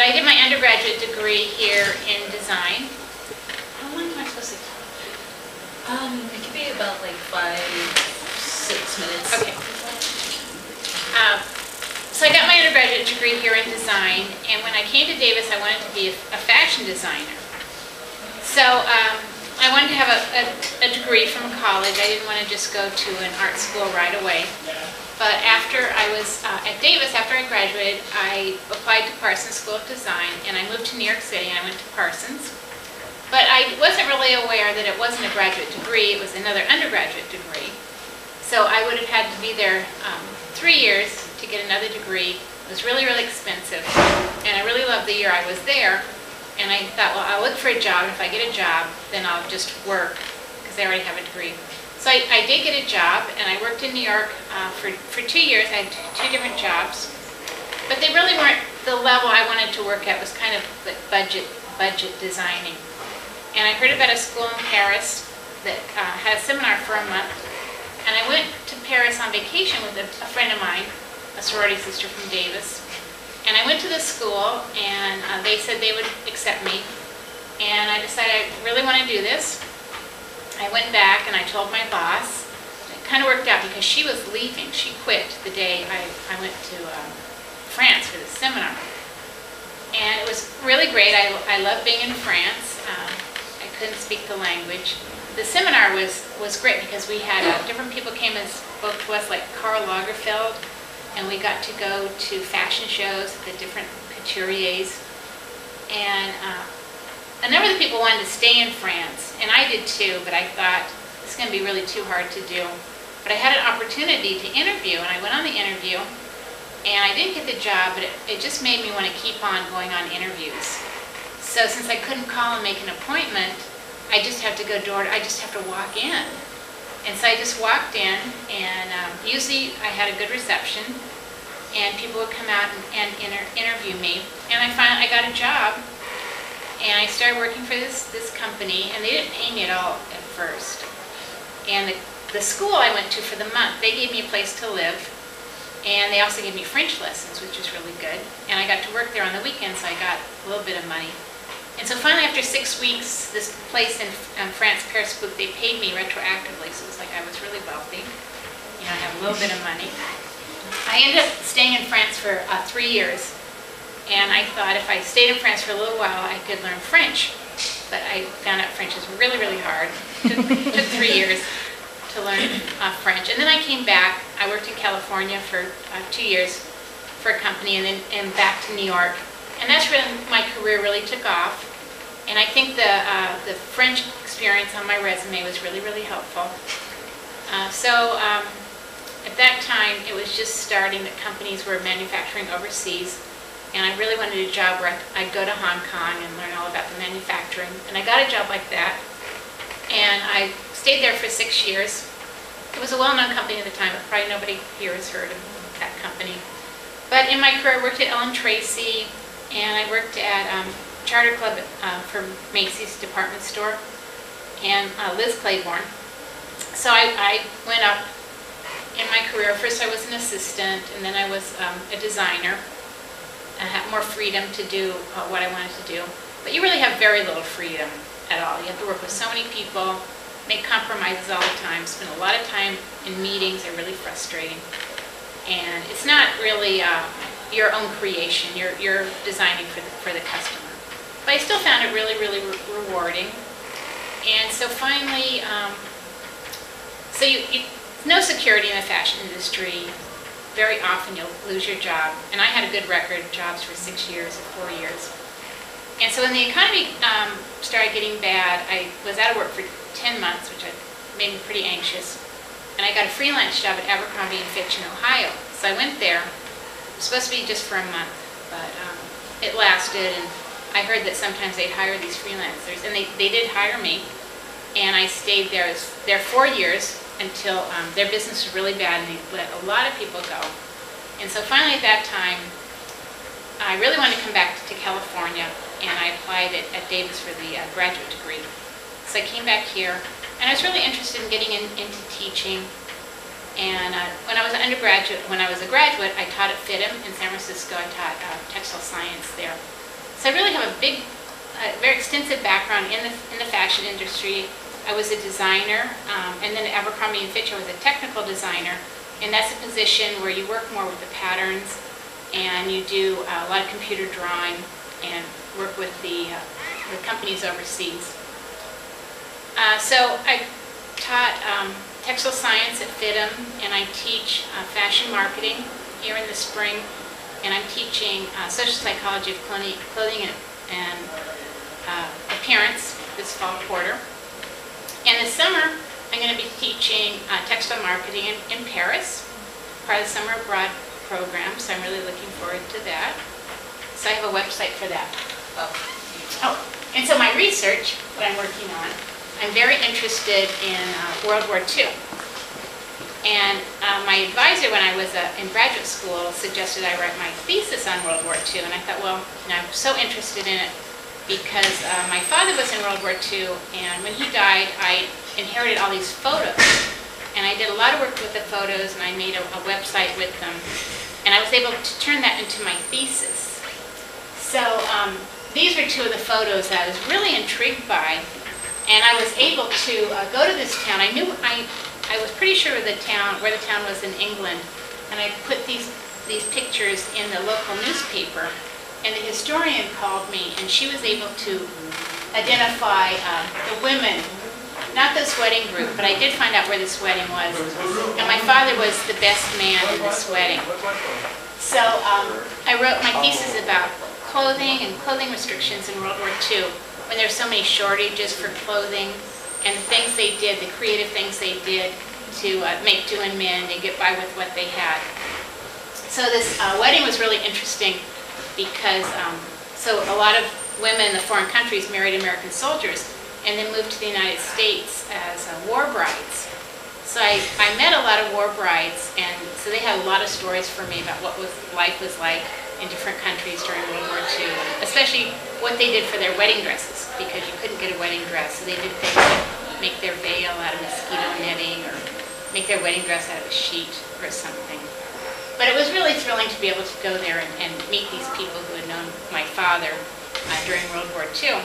I did my undergraduate degree here in design. How long am I supposed to talk? It could be about like 5-6 minutes. Okay. So I got my undergraduate degree here in design, and when I came to Davis, I wanted to be a fashion designer. So I wanted to have a degree from college. I didn't want to just go to an art school right away. But after I was at Davis, after I graduated, I applied to Parsons School of Design, and I moved to New York City, and I went to Parsons. But I wasn't really aware that it wasn't a graduate degree, it was another undergraduate degree. So I would have had to be there 3 years to get another degree. It was really, really expensive. And I really loved the year I was there. And I thought, well, I'll look for a job, and if I get a job, then I'll just work, because I already have a degree. So I did get a job, and I worked in New York for 2 years. I had 2 different jobs. But they really weren't the level I wanted to work at. Was kind of like budget designing. And I heard about a school in Paris that had a seminar for a month. And I went to Paris on vacation with a friend of mine, a sorority sister from Davis. And I went to this school, and they said they would accept me. And I decided I really want to do this. I went back and I told my boss. It kind of worked out because she was leaving. She quit the day I went to France for this seminar. And it was really great. I loved being in France. I couldn't speak the language. The seminar was great because we had different people came and spoke to us, like Karl Lagerfeld, and we got to go to fashion shows at the different couturiers. And a number of the people wanted to stay in France, and I did too, but I thought this is going to be really too hard to do. But I had an opportunity to interview, and I went on the interview, and I didn't get the job, but it just made me want to keep on going on interviews. So since I couldn't call and make an appointment, I just have to go I just have to walk in. And so I just walked in, and usually I had a good reception, and people would come out and interview me. And I got a job, and I started working for this company, and they didn't pay me at all at first. And the school I went to for the month, they gave me a place to live, and they also gave me French lessons, which was really good. And I got to work there on the weekends, so I got a little bit of money. And so finally, after 6 weeks, this place in France, Paris, they paid me retroactively, so it was like I was really wealthy. You know, I had a little bit of money. I ended up staying in France for 3 years, and I thought if I stayed in France for a little while, I could learn French. But I found out French is really, really hard. It took 3 years to learn French. And then I came back. I worked in California for 2 years for a company, and then back to New York. And that's when my career really took off. And I think the French experience on my resume was really, really helpful. So at that time, it was just starting that companies were manufacturing overseas. And I really wanted a job where I'd go to Hong Kong and learn all about the manufacturing. And I got a job like that. And I stayed there for 6 years. It was a well-known company at the time, but probably nobody here has heard of that company. But in my career, I worked at Ellen Tracy, and I worked at Charter Club for Macy's department store, and Liz Claiborne. So I went up in my career. First I was an assistant, and then I was a designer. I had more freedom to do what I wanted to do. But you really have very little freedom at all. You have to work with so many people, make compromises all the time, spend a lot of time in meetings. They're really frustrating. And it's not really your own creation. You're designing for the customer. But I still found it really, really rewarding. And so finally, no security in the fashion industry. Very often you'll lose your job. And I had a good record, jobs for 6 years or 4 years. And so when the economy started getting bad, I was out of work for 10 months, which made me pretty anxious. And I got a freelance job at Abercrombie & Fitch in Ohio. So I went there. It was supposed to be just for a month, but it lasted. And I heard that sometimes they'd hire these freelancers. And they did hire me. And I stayed there. I was there 4 years until their business was really bad, and they let a lot of people go. And so finally at that time, I really wanted to come back to California, and I applied at Davis for the graduate degree. So I came back here, and I was really interested in getting into teaching. And when I was a graduate, I taught at FITM in San Francisco. I taught textile science there. So I really have a very extensive background in the fashion industry. I was a designer, and then at Abercrombie & Fitch I was a technical designer, and that's a position where you work more with the patterns, and you do a lot of computer drawing and work with the companies overseas. So I taught textile science at FITM, and I teach fashion marketing here in the spring, and I'm teaching social psychology of clothing and appearance this fall quarter. And this summer, I'm going to be teaching textile marketing in Paris, part of the summer abroad program, so I'm really looking forward to that. So I have a website for that. Oh, and so my research, what I'm working on, I'm very interested in World War II. And my advisor when I was in graduate school suggested I write my thesis on World War II, and I thought, well, I'm so interested in it because my father was in World War II, and when he died, I inherited all these photos. And I did a lot of work with the photos, and I made a website with them. And I was able to turn that into my thesis. So these were two of the photos that I was really intrigued by. And I was able to go to this town. I was pretty sure where the town was in England. And I put these pictures in the local newspaper. And the historian called me, and she was able to identify the women, not this wedding group, but I did find out where this wedding was. And my father was the best man in this wedding. So I wrote my thesis about clothing and clothing restrictions in World War II, when there were so many shortages for clothing, and the things they did, the creative things they did to make do and mend and get by with what they had. So this wedding was really interesting because so a lot of women in the foreign countries married American soldiers and then moved to the United States as war brides. So I met a lot of war brides, and so they had a lot of stories for me about what life was like in different countries during World War II, especially what they did for their wedding dresses, because you couldn't get a wedding dress, so they did things like make their veil out of mosquito netting or make their wedding dress out of a sheet or something. But it was really thrilling to be able to go there and meet these people who had known my father during World War II.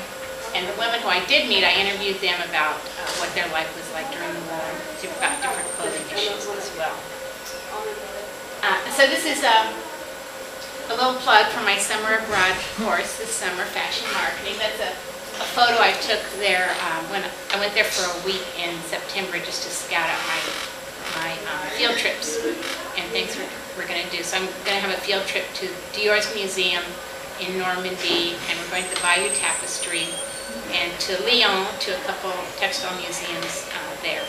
And the women who I did meet, I interviewed them about what their life was like during the war, about different clothing issues as well. So this is a little plug for my summer abroad course this summer, fashion marketing. That's a photo I took there when I went there for a week in September just to scout out my field trips and things we're going to do. So I'm going to have a field trip to Dior's museum in Normandy, and we're going to the Bayeux Tapestry, and to Lyon, to a couple textile museums there.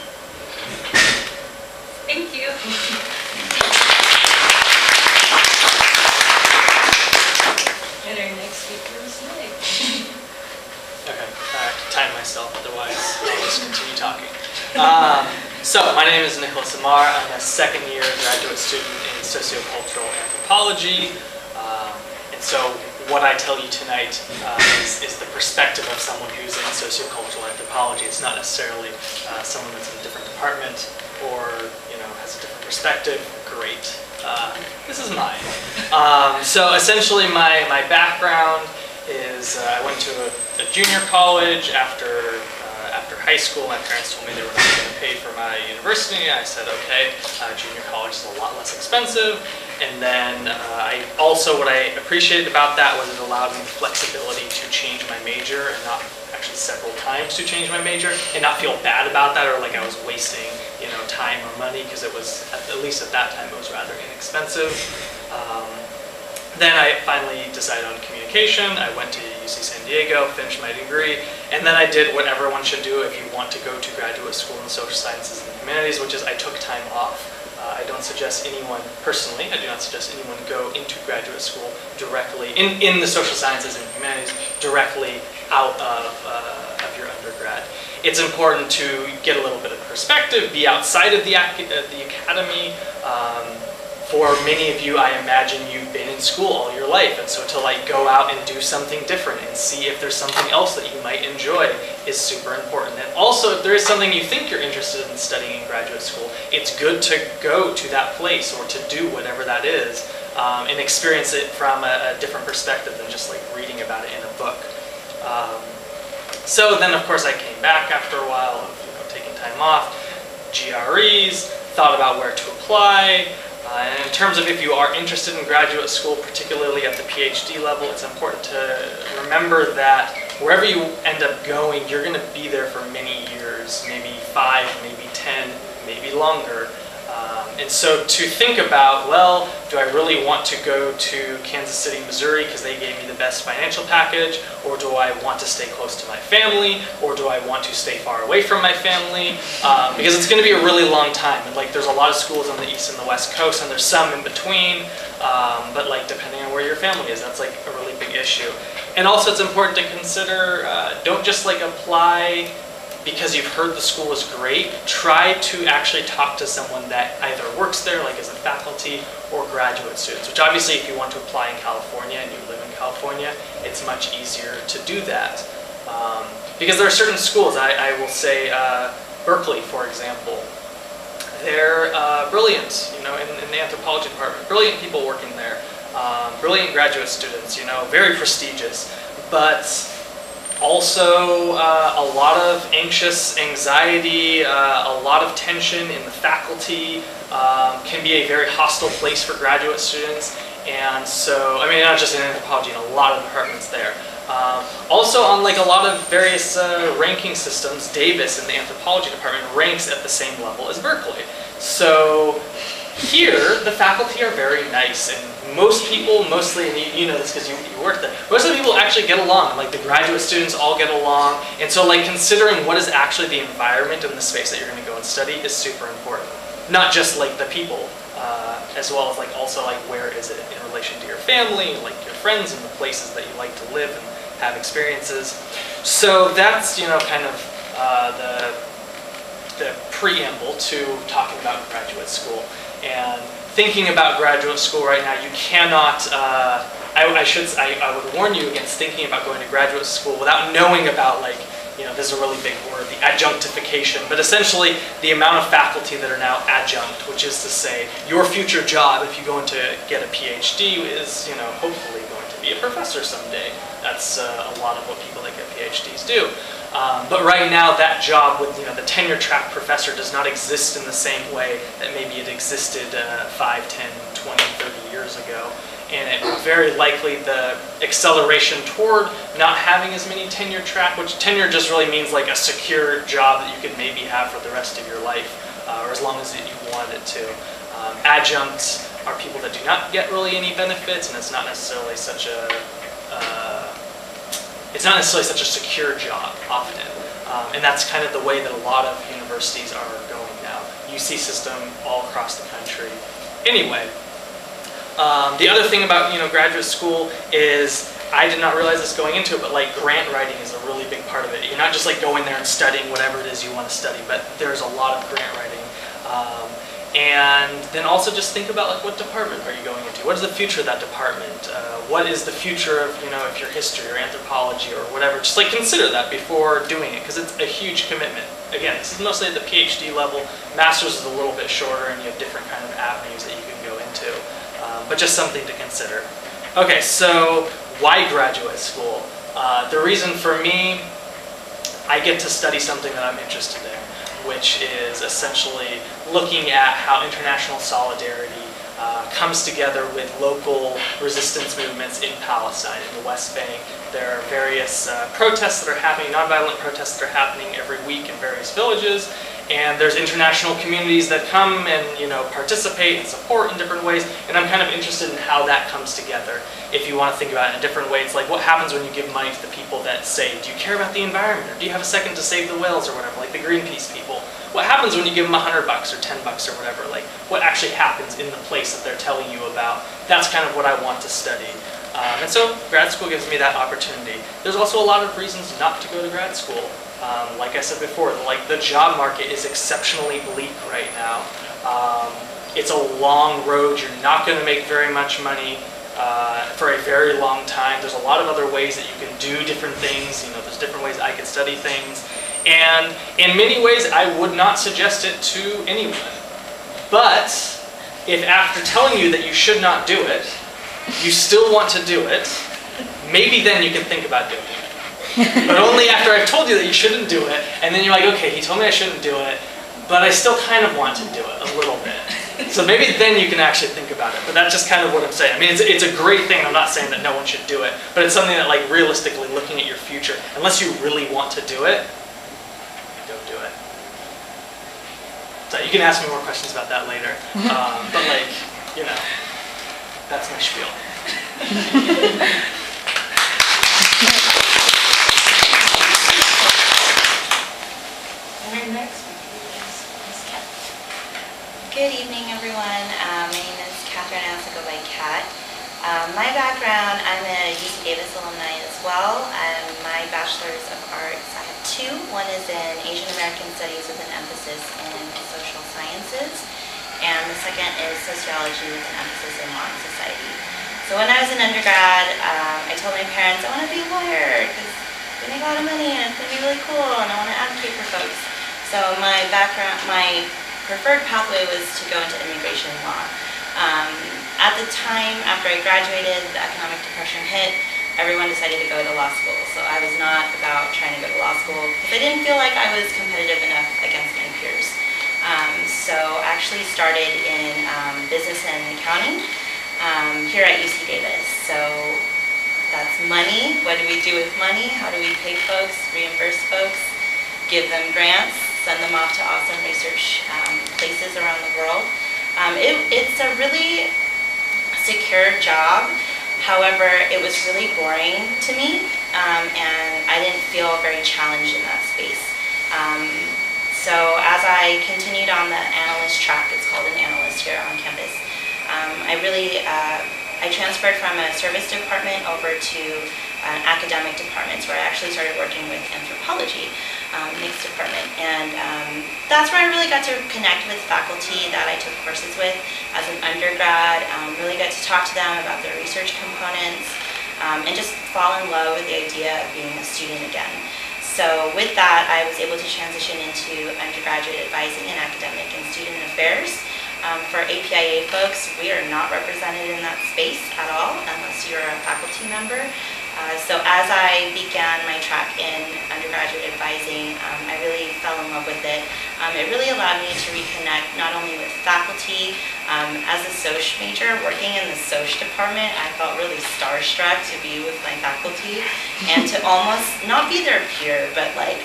Thank you. And our next speaker is Nick. Okay, I have to time myself, otherwise I'll just continue talking. So, my name is Nicholas Amar. I'm a second-year graduate student in sociocultural anthropology. And so, what I tell you tonight is the perspective of someone who's in sociocultural anthropology. It's not necessarily someone that's in a different department or has a different perspective. Great. This is mine. So, essentially, my background is I went to a junior college after high school. My parents told me they were not going to pay for my university. I said, okay, junior college is a lot less expensive. And then what I appreciated about that was it allowed me the flexibility to change my major, and not actually several times to change my major, and not feel bad about that or like I was wasting time or money, because it was, at least at that time, it was rather inexpensive. Then I finally decided on communication. I went to UC San Diego, finished my degree, and then I did what everyone should do if you want to go to graduate school in social sciences and humanities, which is I took time off. I don't suggest anyone, personally, I do not suggest anyone go into graduate school directly, in the social sciences and humanities, directly out of your undergrad. It's important to get a little bit of perspective, be outside of the academy. For many of you, I imagine you've been in school all your life, and so to go out and do something different and see if there's something else that you might enjoy is super important. And also, if there is something you think you're interested in studying in graduate school, it's good to go to that place or to do whatever that is and experience it from a different perspective than just like reading about it in a book. So then, of course, I came back after a while of taking time off, GREs, thought about where to apply. And in terms of if you are interested in graduate school, particularly at the PhD level, it's important to remember that wherever you end up going, you're going to be there for many years, maybe 5, maybe 10, maybe longer. And so to think about, well, do I really want to go to Kansas City, Missouri because they gave me the best financial package, or do I want to stay close to my family, or do I want to stay far away from my family? Because it's going to be a really long time, and like there's a lot of schools on the East and the West Coast, and there's some in between, but like depending on where your family is, that's like a really big issue. And also it's important to consider, don't just like apply because you've heard the school is great. Try to actually talk to someone that either works there, like as a faculty, or graduate students, which obviously if you want to apply in California and you live in California, it's much easier to do that. Because there are certain schools, I will say Berkeley, for example, they're brilliant, in the anthropology department, brilliant people working there, brilliant graduate students, very prestigious, but also a lot of anxiety, a lot of tension in the faculty, can be a very hostile place for graduate students. And so, I mean, not just in anthropology, in a lot of departments there. Also on like a lot of various ranking systems, Davis in the anthropology department ranks at the same level as Berkeley. So here, the faculty are very nice, and most people, mostly, and you know this because you work there, most of the people actually get along. Like the graduate students all get along, and so like considering what is actually the environment and the space that you're going to go and study is super important. Not just like the people, as well as like also like where is it in relation to your family, like your friends, and the places that you like to live and have experiences. So that's kind of the preamble to talking about graduate school. And thinking about graduate school right now, you cannot, I would warn you against thinking about going to graduate school without knowing about like, this is a really big word, the adjunctification, but essentially the amount of faculty that are now adjunct, which is to say your future job if you go into get a PhD is, hopefully going to be a professor someday. That's a lot of what people that get PhDs do. But right now that job with the tenure track professor does not exist in the same way that maybe it existed 5, 10, 20, 30 years ago. And it very likely the acceleration toward not having as many tenure track, which tenure just really means like a secure job that you could maybe have for the rest of your life, or as long as you wanted it to. Adjuncts are people that do not get really any benefits, and it's not necessarily such a secure job often. And that's kind of the way that a lot of universities are going now. UC system all across the country. Anyway, the other thing about graduate school is, I did not realize this going into it, but like grant writing is a really big part of it. You're not just like going there and studying whatever it is you want to study, but there's a lot of grant writing. And then also just think about like what department are you going into? What is the future of that department? What is the future of if your history or anthropology or whatever? Just like consider that before doing it, because it's a huge commitment. Again, this is mostly at the PhD level. Master's is a little bit shorter, and you have different kind of avenues that you can go into. But just something to consider. Okay, so why graduate school? The reason for me, I get to study something that I'm interested in, which is essentially looking at how international solidarity comes together with local resistance movements in Palestine, in the West Bank. There are various protests that are happening, nonviolent protests that are happening every week in various villages. And there's international communities that come and participate and support in different ways. And I'm kind of interested in how that comes together. If you want to think about it in a different way, it's like what happens when you give money to the people that say, do you care about the environment? Or do you have a second to save the whales or whatever, like the Greenpeace people? What happens when you give them $100 or $10 or whatever? Like what actually happens in the place that they're telling you about? That's kind of what I want to study. And so grad school gives me that opportunity. There's also a lot of reasons not to go to grad school. Like I said before, like the job market is exceptionally bleak right now. It's a long road. You're not going to make very much money for a very long time. There's a lot of other ways that you can do different things. There's different ways I could study things. And in many ways, I would not suggest it to anyone. But if after telling you that you should not do it, you still want to do it, maybe then you can think about doing it. But only after I've told you that you shouldn't do it, and then you're like, okay, he told me I shouldn't do it, but I still kind of want to do it a little bit. So maybe then you can actually think about it. But that's just kind of what I'm saying. I mean, it's a great thing. I'm not saying that no one should do it, but it's something that, like, realistically, looking at your future, unless you really want to do it, don't do it. So you can ask me more questions about that later. But, like, you know, that's my spiel. Good evening, everyone. My name is Catherine. I also go by Kat. My background, I'm a UC Davis alumni as well. My Bachelor's of Arts, I have two. One is in Asian American Studies with an emphasis in social sciences, and the second is sociology with an emphasis in law and society. So when I was an undergrad, I told my parents I want to be a lawyer because they make a lot of money and it's going to be really cool and I want to advocate for folks. So my preferred pathway was to go into immigration law. At the time, after I graduated, the economic depression hit, everyone decided to go to law school. So I was not about trying to go to law school because I didn't feel like I was competitive enough against my peers. So I actually started in business and accounting here at UC Davis. So that's money. What do we do with money? How do we pay folks, reimburse folks, give them grants, send them off to awesome research places around the world. It's a really secure job. However, it was really boring to me, and I didn't feel very challenged in that space. So as I continued on the analyst track, it's called an analyst here on campus, I transferred from a service department over to academic departments where I actually started working with anthropology, mixed department. And that's where I really got to connect with faculty that I took courses with as an undergrad, really got to talk to them about their research components, and just fall in love with the idea of being a student again. So with that, I was able to transition into undergraduate advising in academic and student affairs. For APIA folks, we are not represented in that space at all unless you're a faculty member. So as I began my track in undergraduate advising, I really fell in love with it. It really allowed me to reconnect not only with faculty. As a Soc major, working in the Soc department, I felt really starstruck to be with my faculty and to almost not be their peer, but like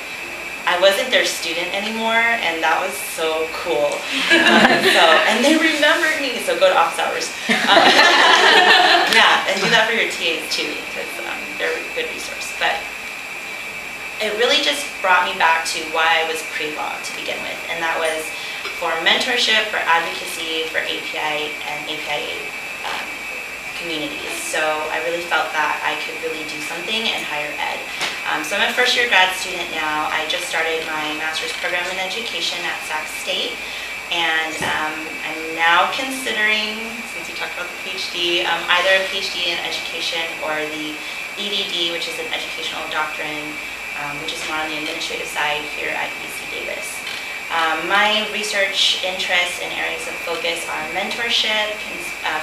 I wasn't their student anymore, and that was so cool. And they remembered me, so go to office hours. Yeah, and do that for your TAs too, because they're a good resource. But it really just brought me back to why I was pre-law to begin with, and that was for mentorship, for advocacy, for API and APIA communities. So I really felt that I could really do something in higher ed. So I'm a first-year grad student now. I just started my master's program in education at Sac State, and I'm now considering, since you talked about the PhD, either a PhD in education or the EDD, which is an educational doctrine, which is more on the administrative side here at UC Davis. My research interests and areas of focus are mentorship,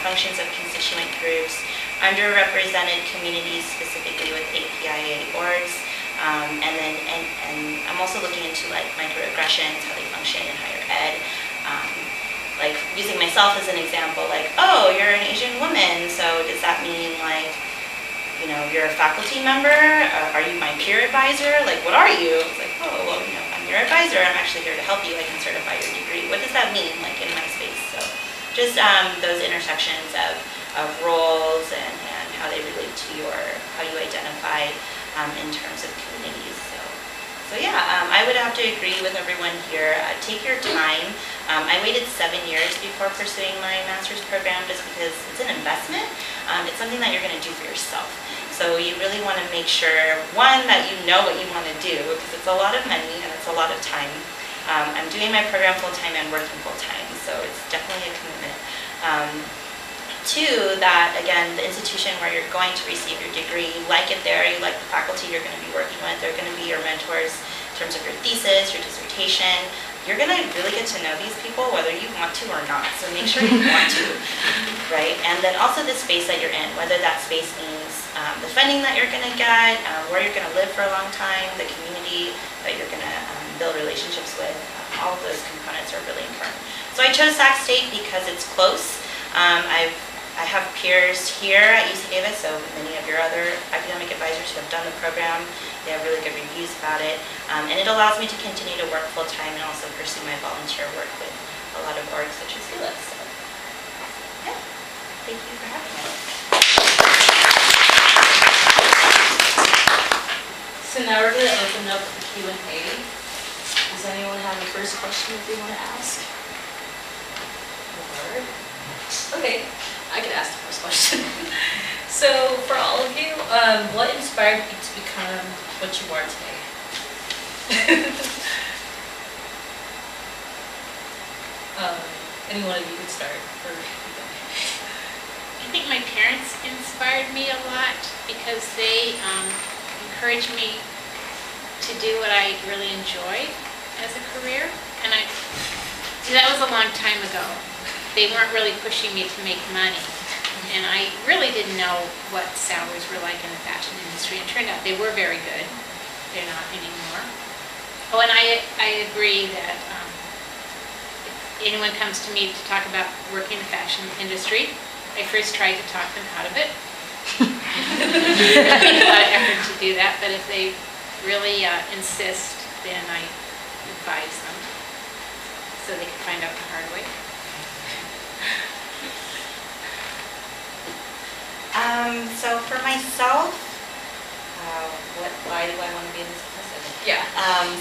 functions of constituent groups, underrepresented communities, specifically with APIA orgs, and I'm also looking into like microaggressions, how they function in higher ed. Like using myself as an example, like, oh, you're an Asian woman, so does that mean like, you know, you're a faculty member? Are you my peer advisor? Like, what are you? It's like, oh, well, you know, I'm your advisor. I'm actually here to help you. I can certify your degree. What does that mean, like, in my space? So just those intersections of roles and how they relate to how you identify in terms of communities. So yeah, I would have to agree with everyone here. Take your time. I waited 7 years before pursuing my master's program just because it's an investment. It's something that you're going to do for yourself. So you really want to make sure, one, that you know what you want to do, because it's a lot of money and it's a lot of time. I'm doing my program full-time and working full-time, so it's definitely a commitment. Two, that again, the institution where you're going to receive your degree, you like it there, you like the faculty you're going to be working with, they're going to be your mentors in terms of your thesis, your dissertation. you're going to really get to know these people whether you want to or not. So make sure you want to, right? And then also the space that you're in, whether that space means the funding that you're going to get, where you're going to live for a long time, the community that you're going to build relationships with. All of those components are really important. So I chose Sac State because it's close. I have peers here at UC Davis, so many of your other academic advisors who have done the program. They have really good reviews about it. And it allows me to continue to work full-time and also pursue my volunteer work with a lot of orgs such as ULIS. So, yeah, thank you for having me. So now we're going to open up the Q&A. Does anyone have a first question that they want to ask? Or, okay, I can ask the first question. So for all of you, what inspired you to become what you are today? Any one of you can start. I think my parents inspired me a lot because they encouraged me to do what I really enjoy as a career. And that was a long time ago. They weren't really pushing me to make money. And I really didn't know what salaries were like in the fashion industry. It turned out they were very good. They're not anymore. Oh, and I agree that if anyone comes to me to talk about working in the fashion industry, I first try to talk them out of it. It takes a lot of effort to do that, but if they really insist, then I advise them so they can find out the hard way. So for myself, why do I want to be in this professor? Yeah.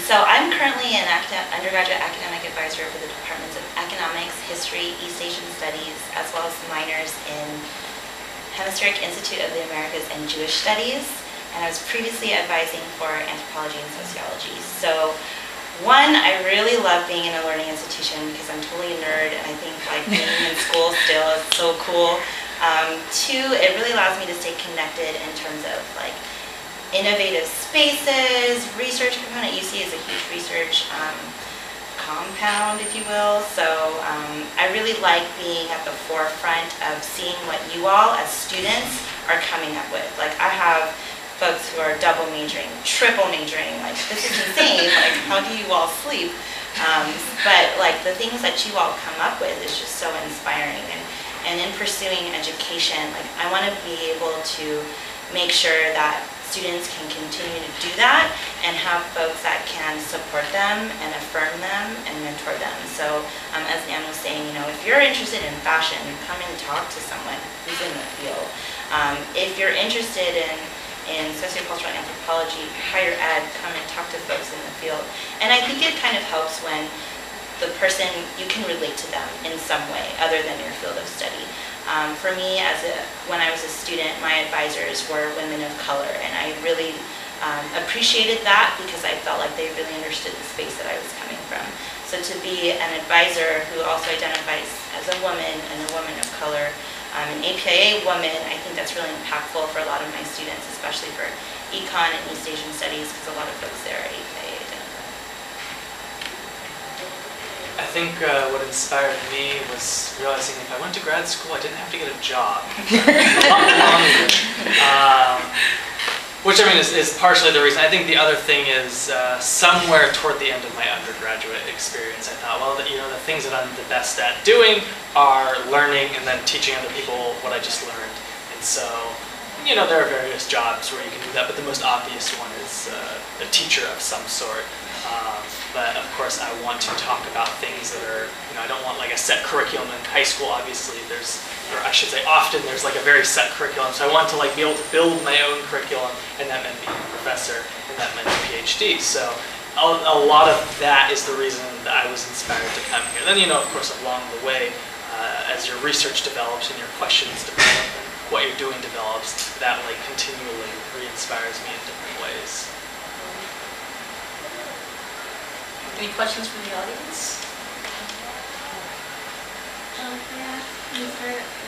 So I'm currently an undergraduate academic advisor for the departments of Economics, History, East Asian Studies, as well as minors in Hemispheric Institute of the Americas and Jewish Studies. And I was previously advising for anthropology and sociology. So one, I really love being in a learning institution because I'm totally a nerd and I think like being in school still is so cool. Two, it really allows me to stay connected in terms of like innovative spaces, research component. UC is a huge research compound, if you will. So I really like being at the forefront of seeing what you all as students are coming up with. Like I have folks who are double majoring, triple majoring, like this is insane, like how do you all sleep? But like the things that you all come up with is just so inspiring. And in pursuing education, like I want to be able to make sure that students can continue to do that and have folks that can support them and affirm them and mentor them. So as Anne was saying, you know, if you're interested in fashion, come and talk to someone who's in the field. If you're interested in sociocultural anthropology, higher ed, come and talk to folks in the field. And I think it kind of helps when the person, you can relate to them in some way other than your field of study. For me, when I was a student, my advisors were women of color, and I really appreciated that because I felt like they really understood the space that I was coming from. So to be an advisor who also identifies as a woman and a woman of color, an APIA woman, I think that's really impactful for a lot of my students, especially for Econ and East Asian Studies, because a lot of folks there are APIA identified. I think what inspired me was realizing if I went to grad school, I didn't have to get a job. A lot longer. Which I mean is partially the reason. I think the other thing is somewhere toward the end of my undergraduate experience, I thought, well, you know, the things that I'm the best at doing are learning and then teaching other people what I just learned. And so, you know, there are various jobs where you can do that, but the most obvious one is a teacher of some sort. But of course, I want to talk about things that are, you know, I don't want like a set curriculum in high school. Obviously, or I should say often there's like a very set curriculum. So I want to like be able to build my own curriculum, and that meant being a professor, and that meant a PhD. So a lot of that is the reason that I was inspired to come here. Then, you know, of course, along the way, as your research develops and your questions develop and what you're doing develops, that like continually re-inspires me in different ways. Any questions from the audience?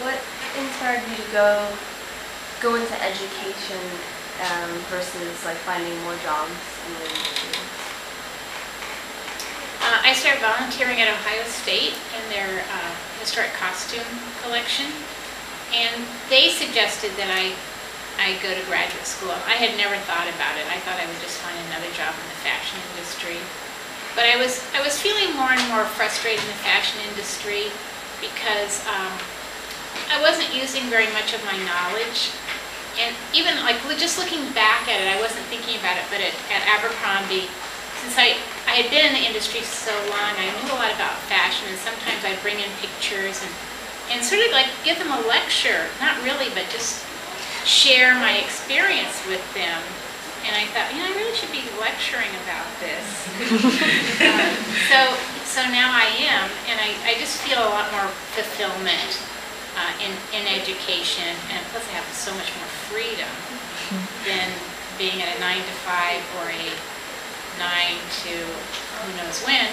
What inspired you to go into education versus like finding more jobs in the industry? I I started volunteering at Ohio State in their historic costume collection, and they suggested that I go to graduate school. I had never thought about it. I thought I would just find another job in the fashion industry. But I was feeling more and more frustrated in the fashion industry because I wasn't using very much of my knowledge. And even like just looking back at it, I wasn't thinking about it, but at Abercrombie, since I had been in the industry so long, I knew a lot about fashion, and sometimes I'd bring in pictures and sort of like give them a lecture, not really, but just share my experience with them. And I thought, I really should be lecturing about this. So now I am, and I just feel a lot more fulfillment in education, and plus I have so much more freedom than being at a 9 to 5 or a 9 to who knows when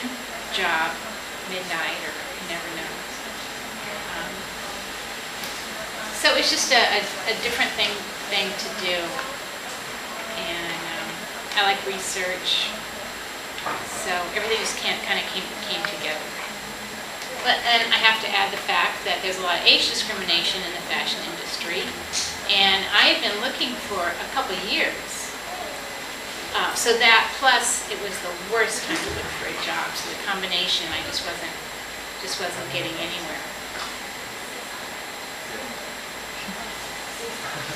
job, midnight, or you never know. So it's just a different thing to do, and I like research, so everything just kind of came together. But then I have to add the fact that there's a lot of age discrimination in the fashion industry, and I've been looking for a couple of years. So that plus it was the worst time to look for a job. So the combination, I just wasn't getting anywhere.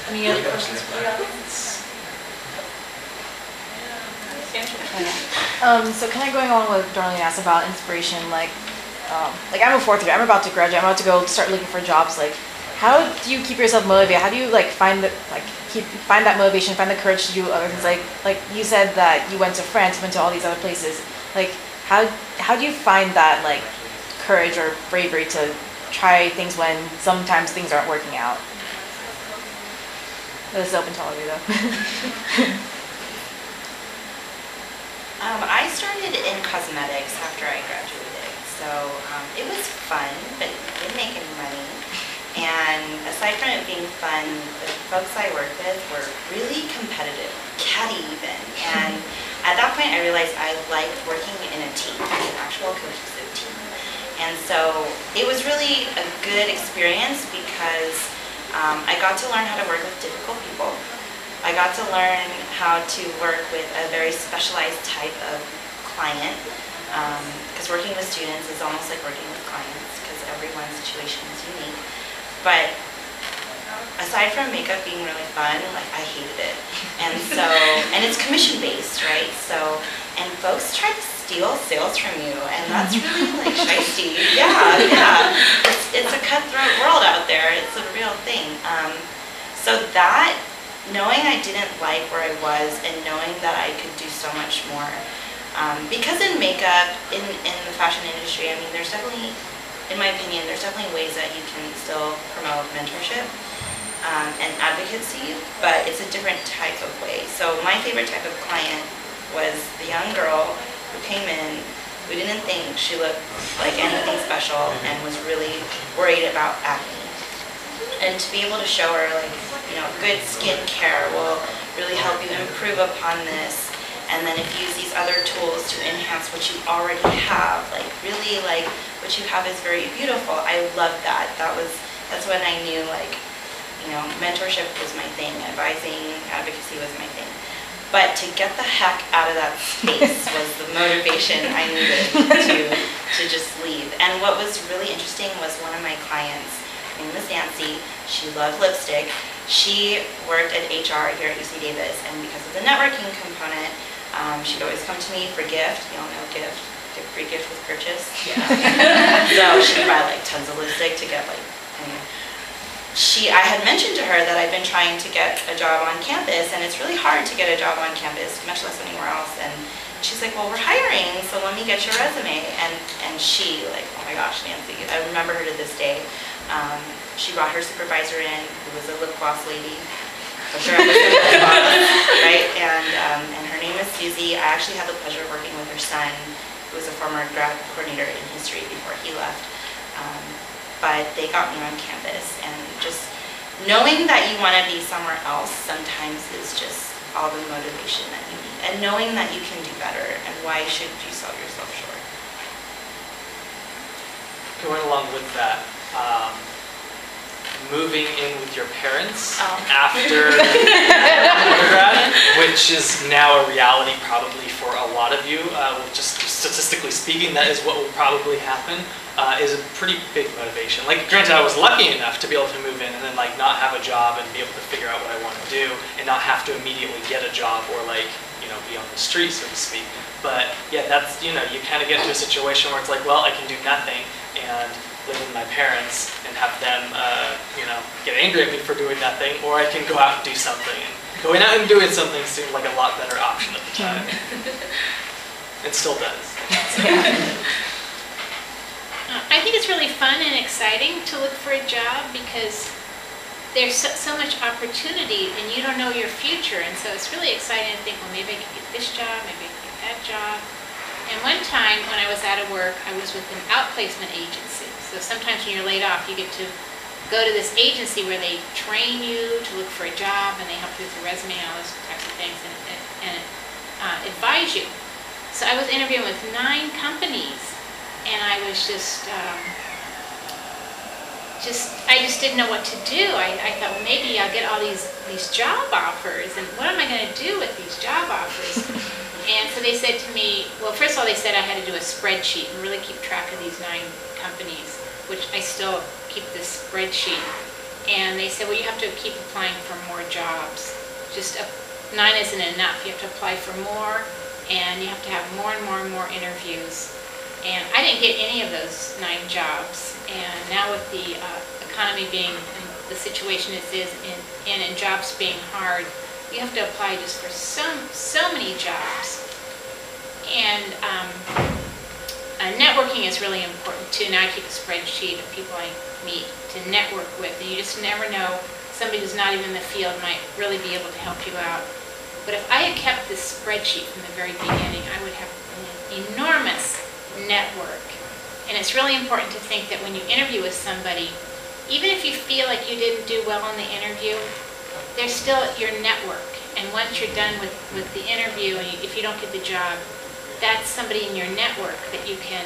Any other questions for the audience? So kind of going along with what Darlene asked about inspiration, like I'm a fourth year, I'm about to graduate, I'm about to go start looking for jobs. Like, how do you keep yourself motivated? How do you find that motivation, find the courage to do other things? Like you said that you went to France, went to all these other places. Like, how do you find that courage or bravery to try things when sometimes things aren't working out? This is open to all of you though. I started in cosmetics after I graduated, so it was fun, but didn't make any money. And aside from it being fun, the folks I worked with were really competitive, catty even. And at that point, I realized I liked working in a team, an actual cohesive team. And so it was really a good experience because I got to learn how to work with difficult people. I got to learn how to work with a very specialized type of client, because working with students is almost like working with clients because everyone's situation is unique. But aside from makeup being really fun, I hated it. And so, and it's commission based, right? So, and folks try to steal sales from you, and that's really shysty. Yeah. It's a cutthroat world out there. It's a real thing. So that, knowing I didn't like where I was and knowing that I could do so much more, because in makeup, in the fashion industry, I mean, there's definitely, in my opinion, there's definitely ways that you can still promote mentorship and advocacy, but it's a different type of way. So my favorite type of client was the young girl who came in, who didn't think she looked like anything special and was really worried about acne. And to be able to show her, good skincare will really help you improve upon this. And then if you use these other tools to enhance what you already have, really what you have is very beautiful. I love that. That's when I knew mentorship was my thing, advising, advocacy was my thing. But to get the heck out of that space was the motivation I needed to just leave. And what was really interesting was one of my clients, her name was Nancy. She loved lipstick. She worked at HR here at UC Davis, and because of the networking component, she'd always come to me for gift. You all know gift, free gift with purchase. Yeah. So she'd buy tons of lipstick to get anyway. I had mentioned to her that I'd been trying to get a job on campus, and it's really hard to get a job on campus, much less anywhere else. And she's like, well, we're hiring, so let me get your resume. And she, oh my gosh, Nancy, I remember her to this day. She brought her supervisor in, who was a lip gloss lady. Right? And her name is Susie. I actually had the pleasure of working with her son, who was a former grad coordinator in history before he left. But they got me on campus, and just knowing that you want to be somewhere else sometimes is just all the motivation that you need. And knowing that you can do better, and why should you sell yourself short? going along with that, moving in with your parents after undergrad, which is now a reality probably for a lot of you. Just statistically speaking, that is what will probably happen. Is a pretty big motivation. Like, granted, I was lucky enough to be able to move in and then like not have a job and be able to figure out what I want to do and not have to immediately get a job or like, you know, be on the street, so to speak. But yeah, that's, you know, you kind of get into a situation where it's like, well, I can do nothing and live with my parents and have them, you know, get angry at me for doing nothing, or I can go out and do something. And going out and doing something seemed like a lot better option at the time. It still does. I think it's really fun and exciting to look for a job because there's so much opportunity and you don't know your future, and so it's really exciting to think, well, maybe I can get this job, maybe I can get that job. And one time when I was out of work, I was with an outplacement agency. So sometimes when you're laid off, you get to go to this agency where they train you to look for a job and they help you with your resume and all those types of things and advise you. So I was interviewing with 9 companies and I was I just didn't know what to do. I thought, well, maybe I'll get all these job offers, and what am I going to do with these job offers? And so they said to me, well, first of all, they said I had to do a spreadsheet and really keep track of these 9 companies, which I still keep this spreadsheet. And they said, well, you have to keep applying for more jobs. Just 9 isn't enough. You have to apply for more, and you have to have more and more and more interviews. And I didn't get any of those 9 jobs. And now with the economy being the situation it is and jobs being hard, you have to apply just for so many jobs. And networking is really important too. Now I keep a spreadsheet of people I meet to network with, and you just never know. Somebody who's not even in the field might really be able to help you out. But if I had kept this spreadsheet from the very beginning, I would have an enormous network. And it's really important to think that when you interview with somebody, even if you feel like you didn't do well in the interview, they're still your network. And once you're done with the interview, and if you don't get the job, that's somebody in your network that you can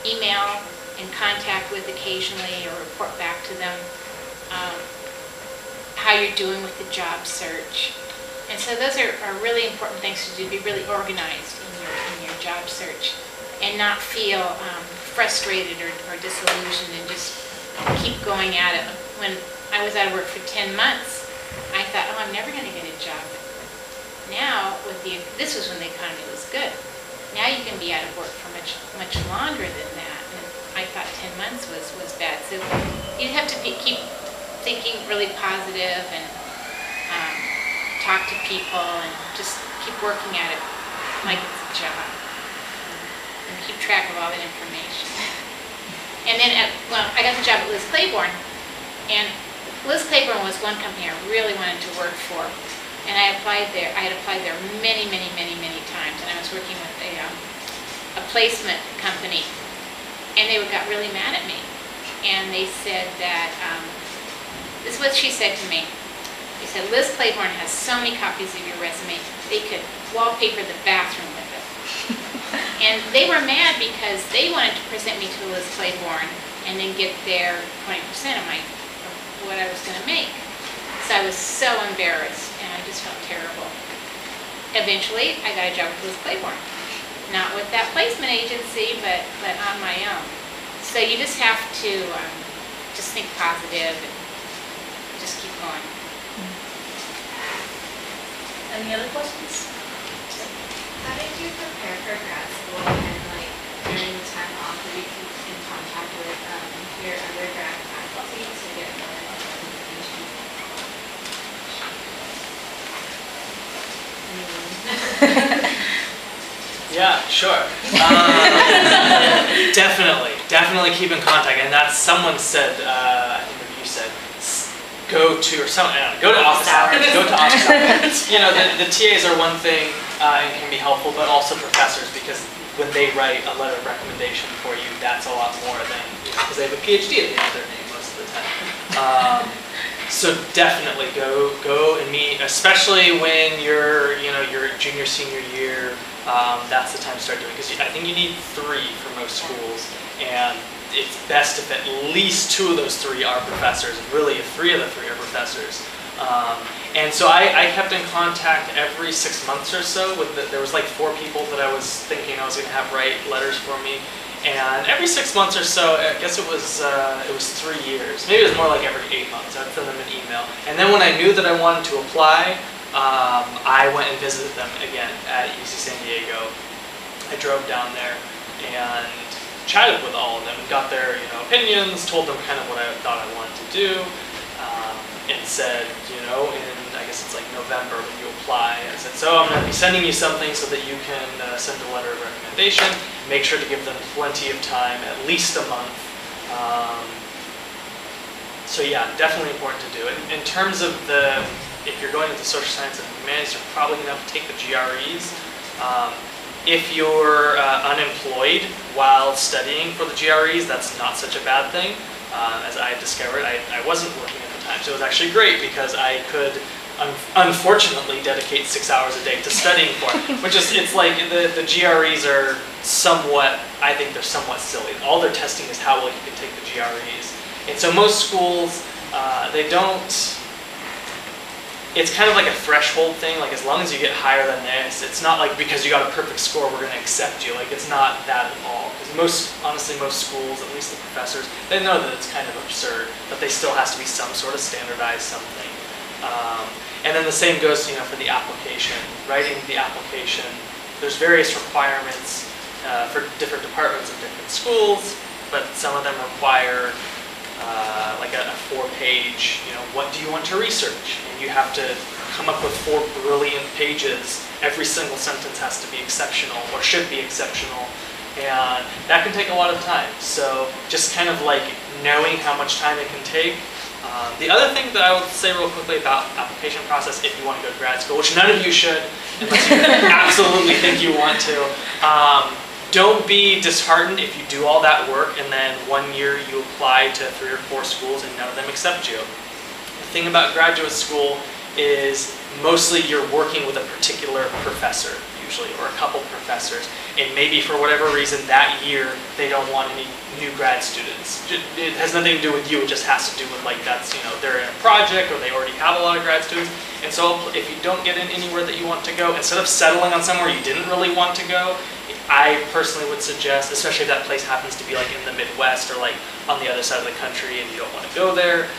email and contact with occasionally or report back to them how you're doing with the job search. And so those are really important things to do, be really organized in your job search and not feel frustrated or disillusioned and just keep going at it. When I was out of work for 10 months, I thought, oh, I'm never going to get a job. Now, this was when the economy was good. Now you can be out of work for much longer than that. And I thought 10 months was bad. So you have to keep thinking really positive and talk to people and just keep working at it like it's a job. And keep track of all that information. And then, I got the job at Liz Claiborne, and Liz Claiborne was one company I really wanted to work for, and I applied there. I had applied there many times, and I was working with a placement company, and they got really mad at me, and they said that this is what she said to me. They said, Liz Claiborne has so many copies of your resume, they could wallpaper the bathroom with it. And they were mad because they wanted to present me to Liz Claiborne and then get their 20% of what I was going to make. So I was so embarrassed and I just felt terrible. Eventually, I got a job with Liz Claiborne. Not with that placement agency, but on my own. So you just have to just think positive and just keep going. Any other questions? How did you prepare for grad school and during the time off, did you keep in contact with your undergrad faculty to get more information? Yeah, sure. Definitely keep in contact. And that's someone said, I think what you said, go to office hours. Go to office hours. You know, the TAs are one thing and can be helpful, but also professors, because when they write a letter of recommendation for you, that's a lot more than, because they have a PhD at the end of their name most of the time. So definitely go and meet, especially when you're, your junior, senior year. That's the time to start doing, because I think you need 3 for most schools, and it's best if at least 2 of those 3 are professors, really if 3 of the 3 are professors. And so I kept in contact every 6 months or so with there was like 4 people that I was thinking I was going to have write letters for me. And every 6 months or so, I guess it was 3 years. Maybe it was more like every 8 months. I'd send them an email. And then when I knew that I wanted to apply, I went and visited them again at UC San Diego. I drove down there and chatted with all of them, got their opinions, told them kind of what I thought I wanted to do, and said, in I guess it's like November when you apply, I said, so I'm going to be sending you something so that you can send a letter of recommendation. Make sure to give them plenty of time, at least a month. So yeah, definitely important to do. In terms of if you're going into social science and humanities, you're probably going to have to take the GREs. If you're unemployed while studying for the GREs, that's not such a bad thing. As I discovered, I wasn't working at the time, so it was actually great because I could unfortunately dedicate 6 hours a day to studying for it, which is, it's like the GREs are somewhat, I think they're somewhat silly. All they're testing is how well you can take the GREs. And so most schools, they don't, it's kind of like a threshold thing, like as long as you get higher than this, it's not like because you got a perfect score we're going to accept you, like it's not that at all. Because honestly most schools, at least the professors, they know that it's kind of absurd, but they still has to be some sort of standardized something. And then the same goes, for the application, writing the application. There's various requirements for different departments of different schools, but some of them require like a 4-page, what do you want to research? And you have to come up with 4 brilliant pages. Every single sentence has to be exceptional or should be exceptional. And that can take a lot of time. So just kind of like knowing how much time it can take. The other thing that I would say real quickly about application process, if you want to go to grad school, which none of you should, unless you absolutely think you want to, don't be disheartened if you do all that work and then 1 year you apply to 3 or 4 schools and none of them accept you. The thing about graduate school is mostly you're working with a particular professor, usually, or a couple professors, and maybe for whatever reason that year they don't want any new grad students. It has nothing to do with you, it just has to do with like that's, they're in a project or they already have a lot of grad students. And so if you don't get in anywhere that you want to go, instead of settling on somewhere you didn't really want to go, I personally would suggest, especially if that place happens to be like in the Midwest or like on the other side of the country and you don't want to go there,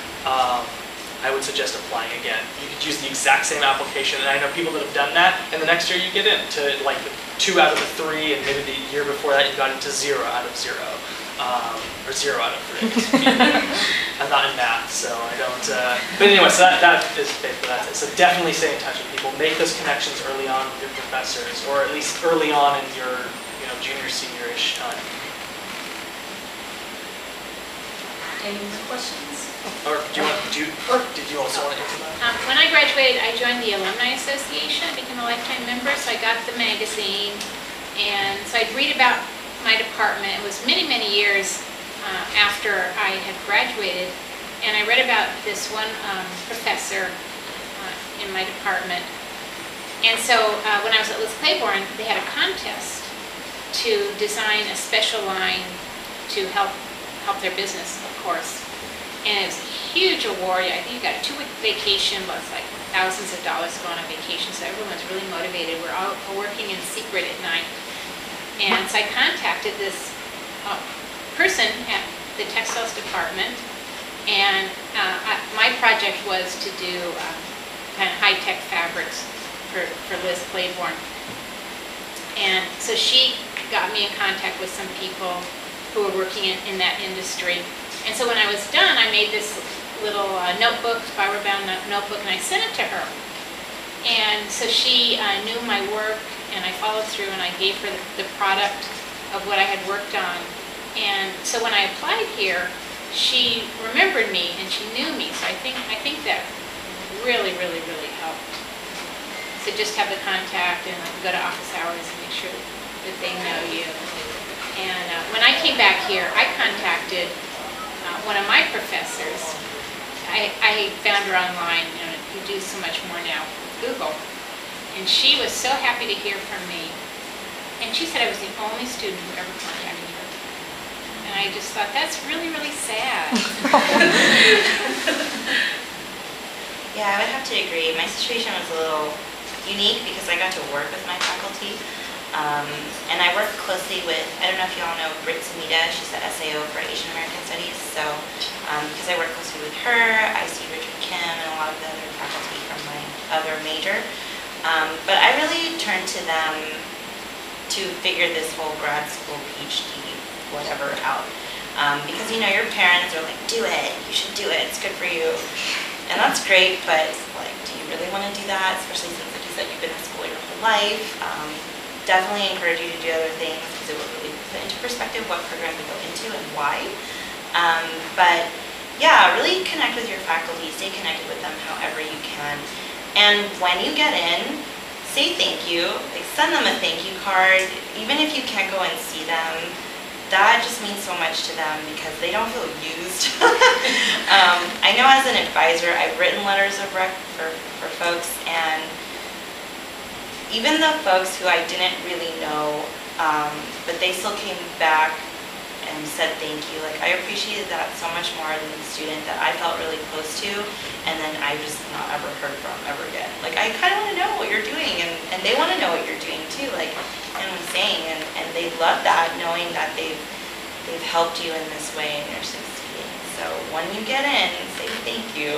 I would suggest applying again. You could use the exact same application, and I know people that have done that, and the next year you get into like 2 out of the 3, and maybe the year before that you got into 0 out of 0, or 0 out of 3. I'm not in math, so I don't. But anyway, so that is basically that's it. So definitely stay in touch with people. Make those connections early on with your professors, or at least early on in your junior, senior-ish time. Any more questions? Or did you also want to answer that? When I graduated, I joined the Alumni Association, became a lifetime member, so I got the magazine, and so I'd read about my department. It was many, many years after I had graduated, and I read about this one professor in my department. And so when I was at Liz Claiborne, they had a contest to design a special line to help their business, of course. And it was a huge award. I think you got a 2-week vacation, but it's like thousands of dollars to go on a vacation, so everyone was really motivated. We're all working in secret at night. And so I contacted this person at the textiles department, and my project was to do kind of high-tech fabrics for Liz Claiborne. And so she got me in contact with some people who were working in that industry. And so when I was done, I made this little notebook, spiral-bound notebook, and I sent it to her. And so she knew my work, and I followed through, and I gave her the product of what I had worked on. And so when I applied here, she remembered me, and she knew me. So I think that really, really, really helped. So just have the contact and go to office hours and make sure that they know you. And when I came back here, I contacted one of my professors. I found her online. You do so much more now with Google. And she was so happy to hear from me. And she said I was the only student who ever contacted her. And I just thought, that's really, really sad. Yeah, I would have to agree. My situation was a little unique because I got to work with my faculty. And I work closely with, I don't know if you all know Britt Samita, she's the SAO for Asian American Studies. So because I work closely with her, I see Richard Kim and a lot of the other faculty from my other major. But I really turned to them to figure this whole grad school, PhD, whatever out. Because your parents are like, do it, you should do it, it's good for you. And that's great, but like, do you really want to do that? Especially since, like you said, you've been in school your whole life. Definitely encourage you to do other things because it will really put into perspective what program to go into and why. But yeah, really connect with your faculty, stay connected with them however you can. And when you get in, say thank you, like send them a thank you card, even if you can't go and see them. That just means so much to them because they don't feel used. I know as an advisor, I've written letters of rec for folks, and even the folks who I didn't really know, but they still came back and said thank you. Like, I appreciated that so much more than the student that I felt really close to, and then I just not ever heard from ever again. Like, I kind of want to know what you're doing, and they want to know what you're doing too, like, and I'm saying, and they love that, knowing that they've helped you in this way and you're succeeding. So when you get in, say thank you.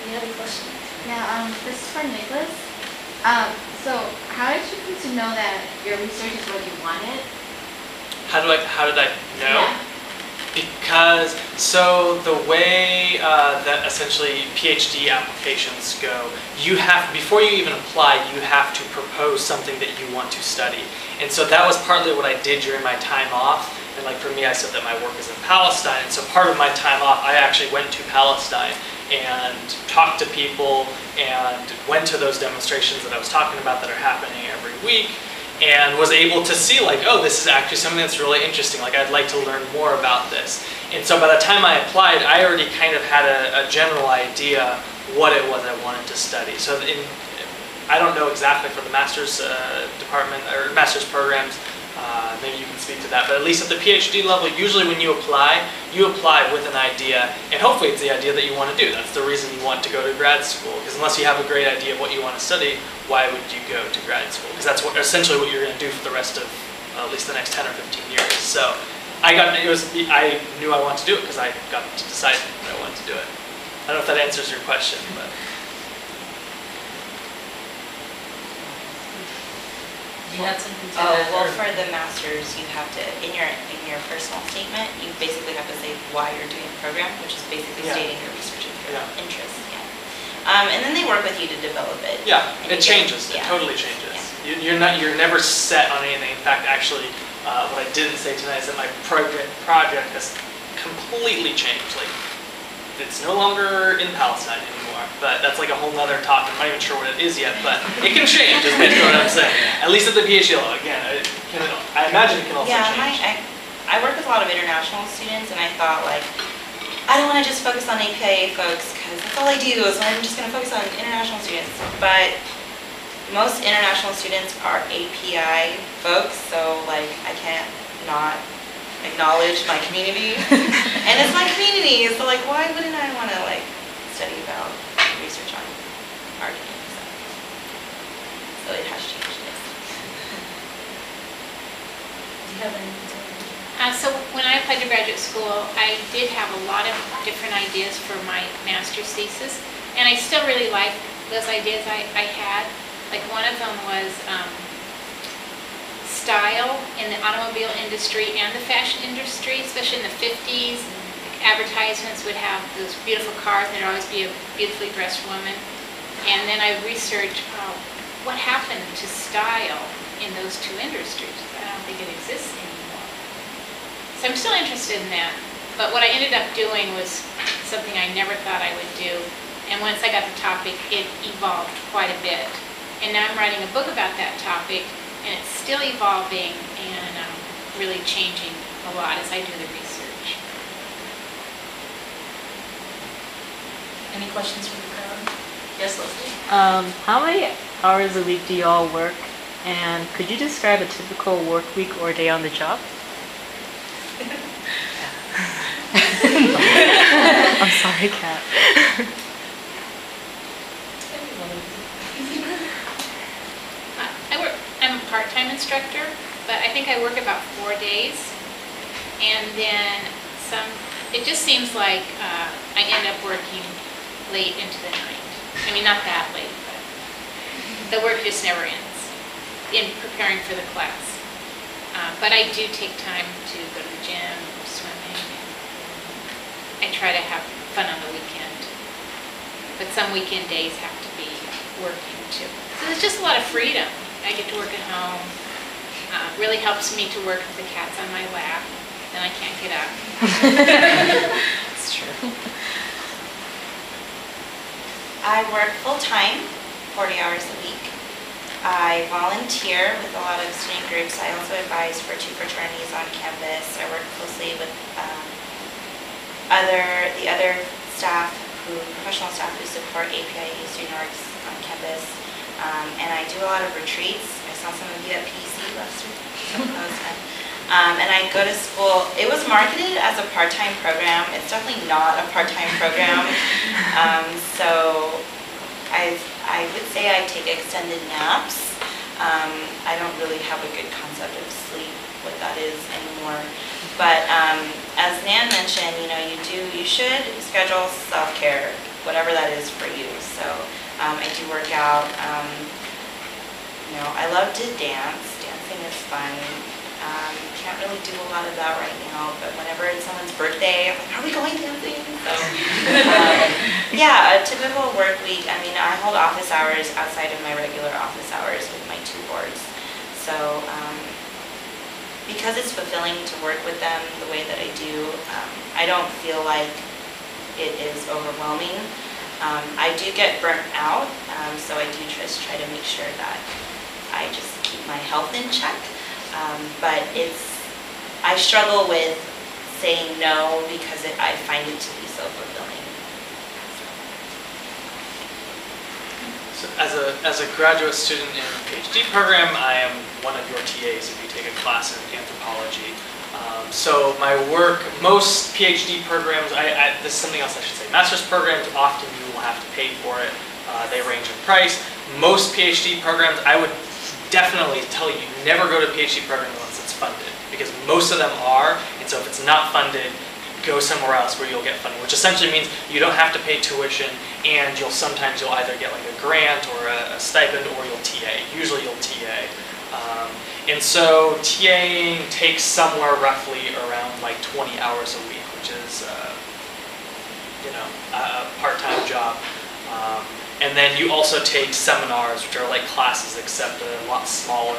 Any other questions? Yeah, this is for Nicholas. So how did you come to know that your research is what you wanted? How did I know? Yeah. Because, so the way that essentially PhD applications go, you have, before you even apply, you have to propose something that you want to study. And so that was partly what I did during my time off. And like for me, I said that my work is in Palestine. And so part of my time off, I actually went to Palestine and talked to people and went to those demonstrations that I was talking about that are happening every week, and was able to see like, oh, this is actually something that's really interesting. Like, I'd like to learn more about this. And so by the time I applied, I already kind of had a general idea what it was I wanted to study. So I don't know exactly for the master's department or master's programs, maybe you can speak to that, but at least at the PhD level, usually when you apply with an idea, and hopefully it's the idea that you want to do. That's the reason you want to go to grad school, because unless you have a great idea of what you want to study, why would you go to grad school? Because that's essentially what you're going to do for the rest of at least the next 10 or 15 years. So I knew I wanted to do it because I got to decide that I wanted to do it. I don't know if that answers your question, but. You had something to Oh, add? well, or- for the master's, you have to, in your personal statement, you basically have to say why you're doing the program, which is basically Yeah. stating your research Yeah. interest. Yeah. And then they work with you to develop it. Yeah, And it you changes. get- It yeah. totally changes. You're never set on anything. In fact, actually, what I didn't say tonight is that my project has completely changed. Like, it's no longer in Palestine anymore. But that's like a whole nother talk. I'm not even sure what it is yet, but it can change. Is basically what I'm saying. At least at the PhD level. Again, I imagine it can also Yeah, change. I work with a lot of international students, and I thought, like, I don't want to just focus on APIA folks because that's all I do, so I'm just going to focus on international students. But most international students are API folks, so like I can't not acknowledge my community. And it's my community, so like why wouldn't I want to like study about research on marketing? So it has changed, yes. Do you have anything to add? So when I applied to graduate school, I did have a lot of different ideas for my master's thesis, and I still really like those ideas I had. Like one of them was style in the automobile industry and the fashion industry, especially in the 50s. Advertisements would have those beautiful cars, and there'd always be a beautifully dressed woman. And then I researched what happened to style in those two industries. I don't think it exists anymore. So I'm still interested in that. But what I ended up doing was something I never thought I would do. And once I got the topic, it evolved quite a bit. And now I'm writing a book about that topic, and it's still evolving and really changing a lot as I do the research. Any questions from the crowd? Yes, Leslie? How many hours a week do you all work And could you describe a typical work week or day on the job? I'm sorry, Kat. I'm a part-time instructor, but I think I work about 4 days. And then it just seems like I end up working late into the night. I mean, not that late, but the work just never ends in preparing for the class. But I do take time to go to the gym, swimming. I try to have fun on the weekend. But some weekend days have to be working too. So there's just a lot of freedom. I get to work at home. Really helps me to work with the cats on my lap. Then I can't get up. It's true. I work full-time, 40 hours a week. I volunteer with a lot of student groups. I also advise for 2 fraternities on campus. I work closely with the other staff, professional staff who support APIE student orgs on campus. And I do a lot of retreats. I saw some of you at PEC last week. That was fun. And I go to school. It was marketed as a part-time program. It's definitely not a part-time program. So I would say I take extended naps. I don't really have a good concept of sleep, what that is anymore. But as Nan mentioned, you should schedule self-care, whatever that is for you. So I do work out. I love to dance. Dancing is fun. Can't really do a lot of that right now, but whenever it's someone's birthday, I'm like, are we going dancing? So, yeah, a typical work week, I mean, I hold office hours outside of my regular office hours with my 2 boards. So, because it's fulfilling to work with them the way that I do, I don't feel like it is overwhelming. I do get burnt out, so I do just try to make sure that I just keep my health in check. But I struggle with saying no because I find it to be so fulfilling. So as a graduate student in a PhD program, I am one of your TAs if you take a class in anthropology. So my work, most PhD programs, this is something else I should say. Master's programs, often you will have to pay for it. They range in price. Most PhD programs, I would definitely tell you, never go to a PhD program unless it's funded, because most of them are, and so if it's not funded, go somewhere else where you'll get funding, which essentially means you don't have to pay tuition, and you'll either get like a grant or a stipend, or you'll TA. Usually you'll TA. And so TAing takes somewhere roughly around like 20 hours a week, which is a part-time job. And then you also take seminars, which are like classes except a lot smaller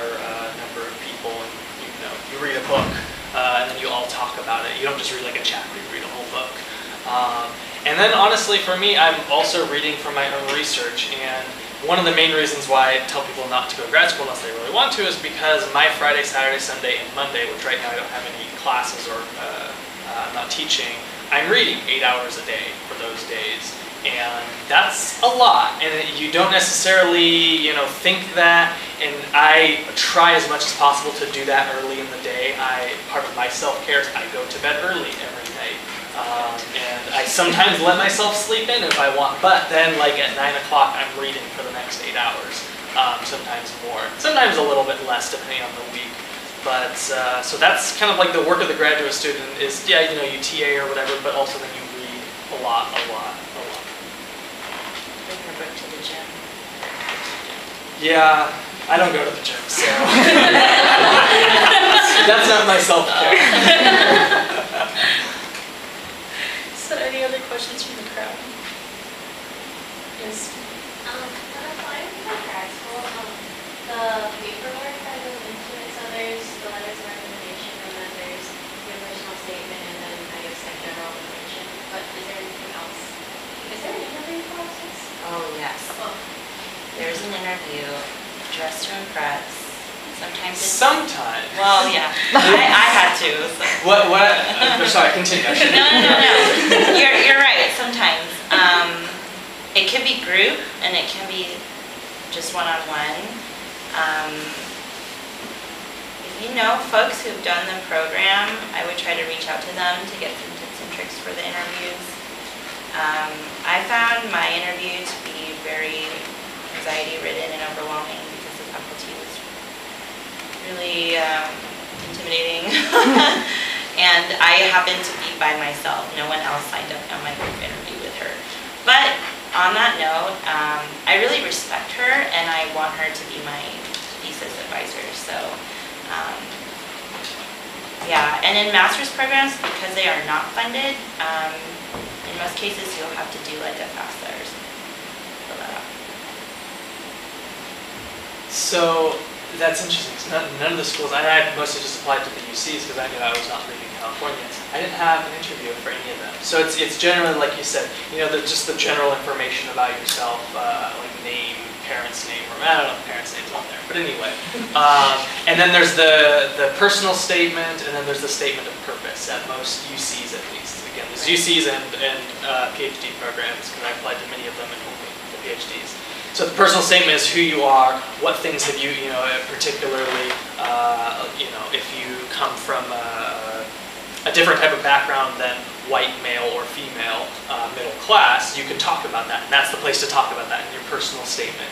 number of people. And you read a book, and then you all talk about it. You don't just read like a chapter, you read a whole book. And then honestly, for me, I'm also reading for my own research. And one of the main reasons why I tell people not to go to grad school unless they really want to is because my Friday, Saturday, Sunday, and Monday, which right now I don't have any classes or I'm not teaching, I'm reading 8 hours a day for those days. And that's a lot, and you don't necessarily, think that, and I try as much as possible to do that early in the day. Part of my self-care is I go to bed early every night, and I sometimes let myself sleep in if I want, but then like at 9 o'clock I'm reading for the next 8 hours, sometimes more, sometimes a little bit less depending on the week. But, so that's kind of like the work of the graduate student is, you TA or whatever, but also then you read a lot. Bring your book to the gym. Yeah, I don't go to the gym, so that's not my self-care. So any other questions from the crowd? Yes. When applying for grad school, the paperwork that goes into it, so there's the letters of recommendation, and then there's the original statement, and then I guess like general information. But is there anything else? Is there an interview process? Oh, yes. Oh. There's an interview, dress to impress. Sometimes. Well, yeah. I had to. So. What? Sorry, continue. No. You're right, sometimes. It can be group, and it can be just one-on-one. If you know folks who've done the program, I would try to reach out to them to get some tips and tricks for the interviews. I found my interview to be very anxiety-ridden and overwhelming because the faculty was really intimidating. And I happened to be by myself. No one else signed up on my group interview with her. But on that note, I really respect her and I want her to be my thesis advisor. So yeah, and in master's programs, because they are not funded, in most cases you'll have to do like a FAFSA or something. Fill that out. So that's interesting. So none of the schools, and I mostly just applied to the UCs because I knew I was not leaving California. I didn't have an interview for any of them. So it's generally, like you said, just the general information about yourself, like name, parents' name, or I don't know if parents' name's on there, but anyway. And then there's the personal statement, and then there's the statement of purpose at most UCs at least. Again, there's UCs and PhD programs because I applied to many of them and only the PhDs. So the personal statement is who you are, what things have you, particularly, if you come from a different type of background than white male or female middle class, you can talk about that. And that's the place to talk about that in your personal statement,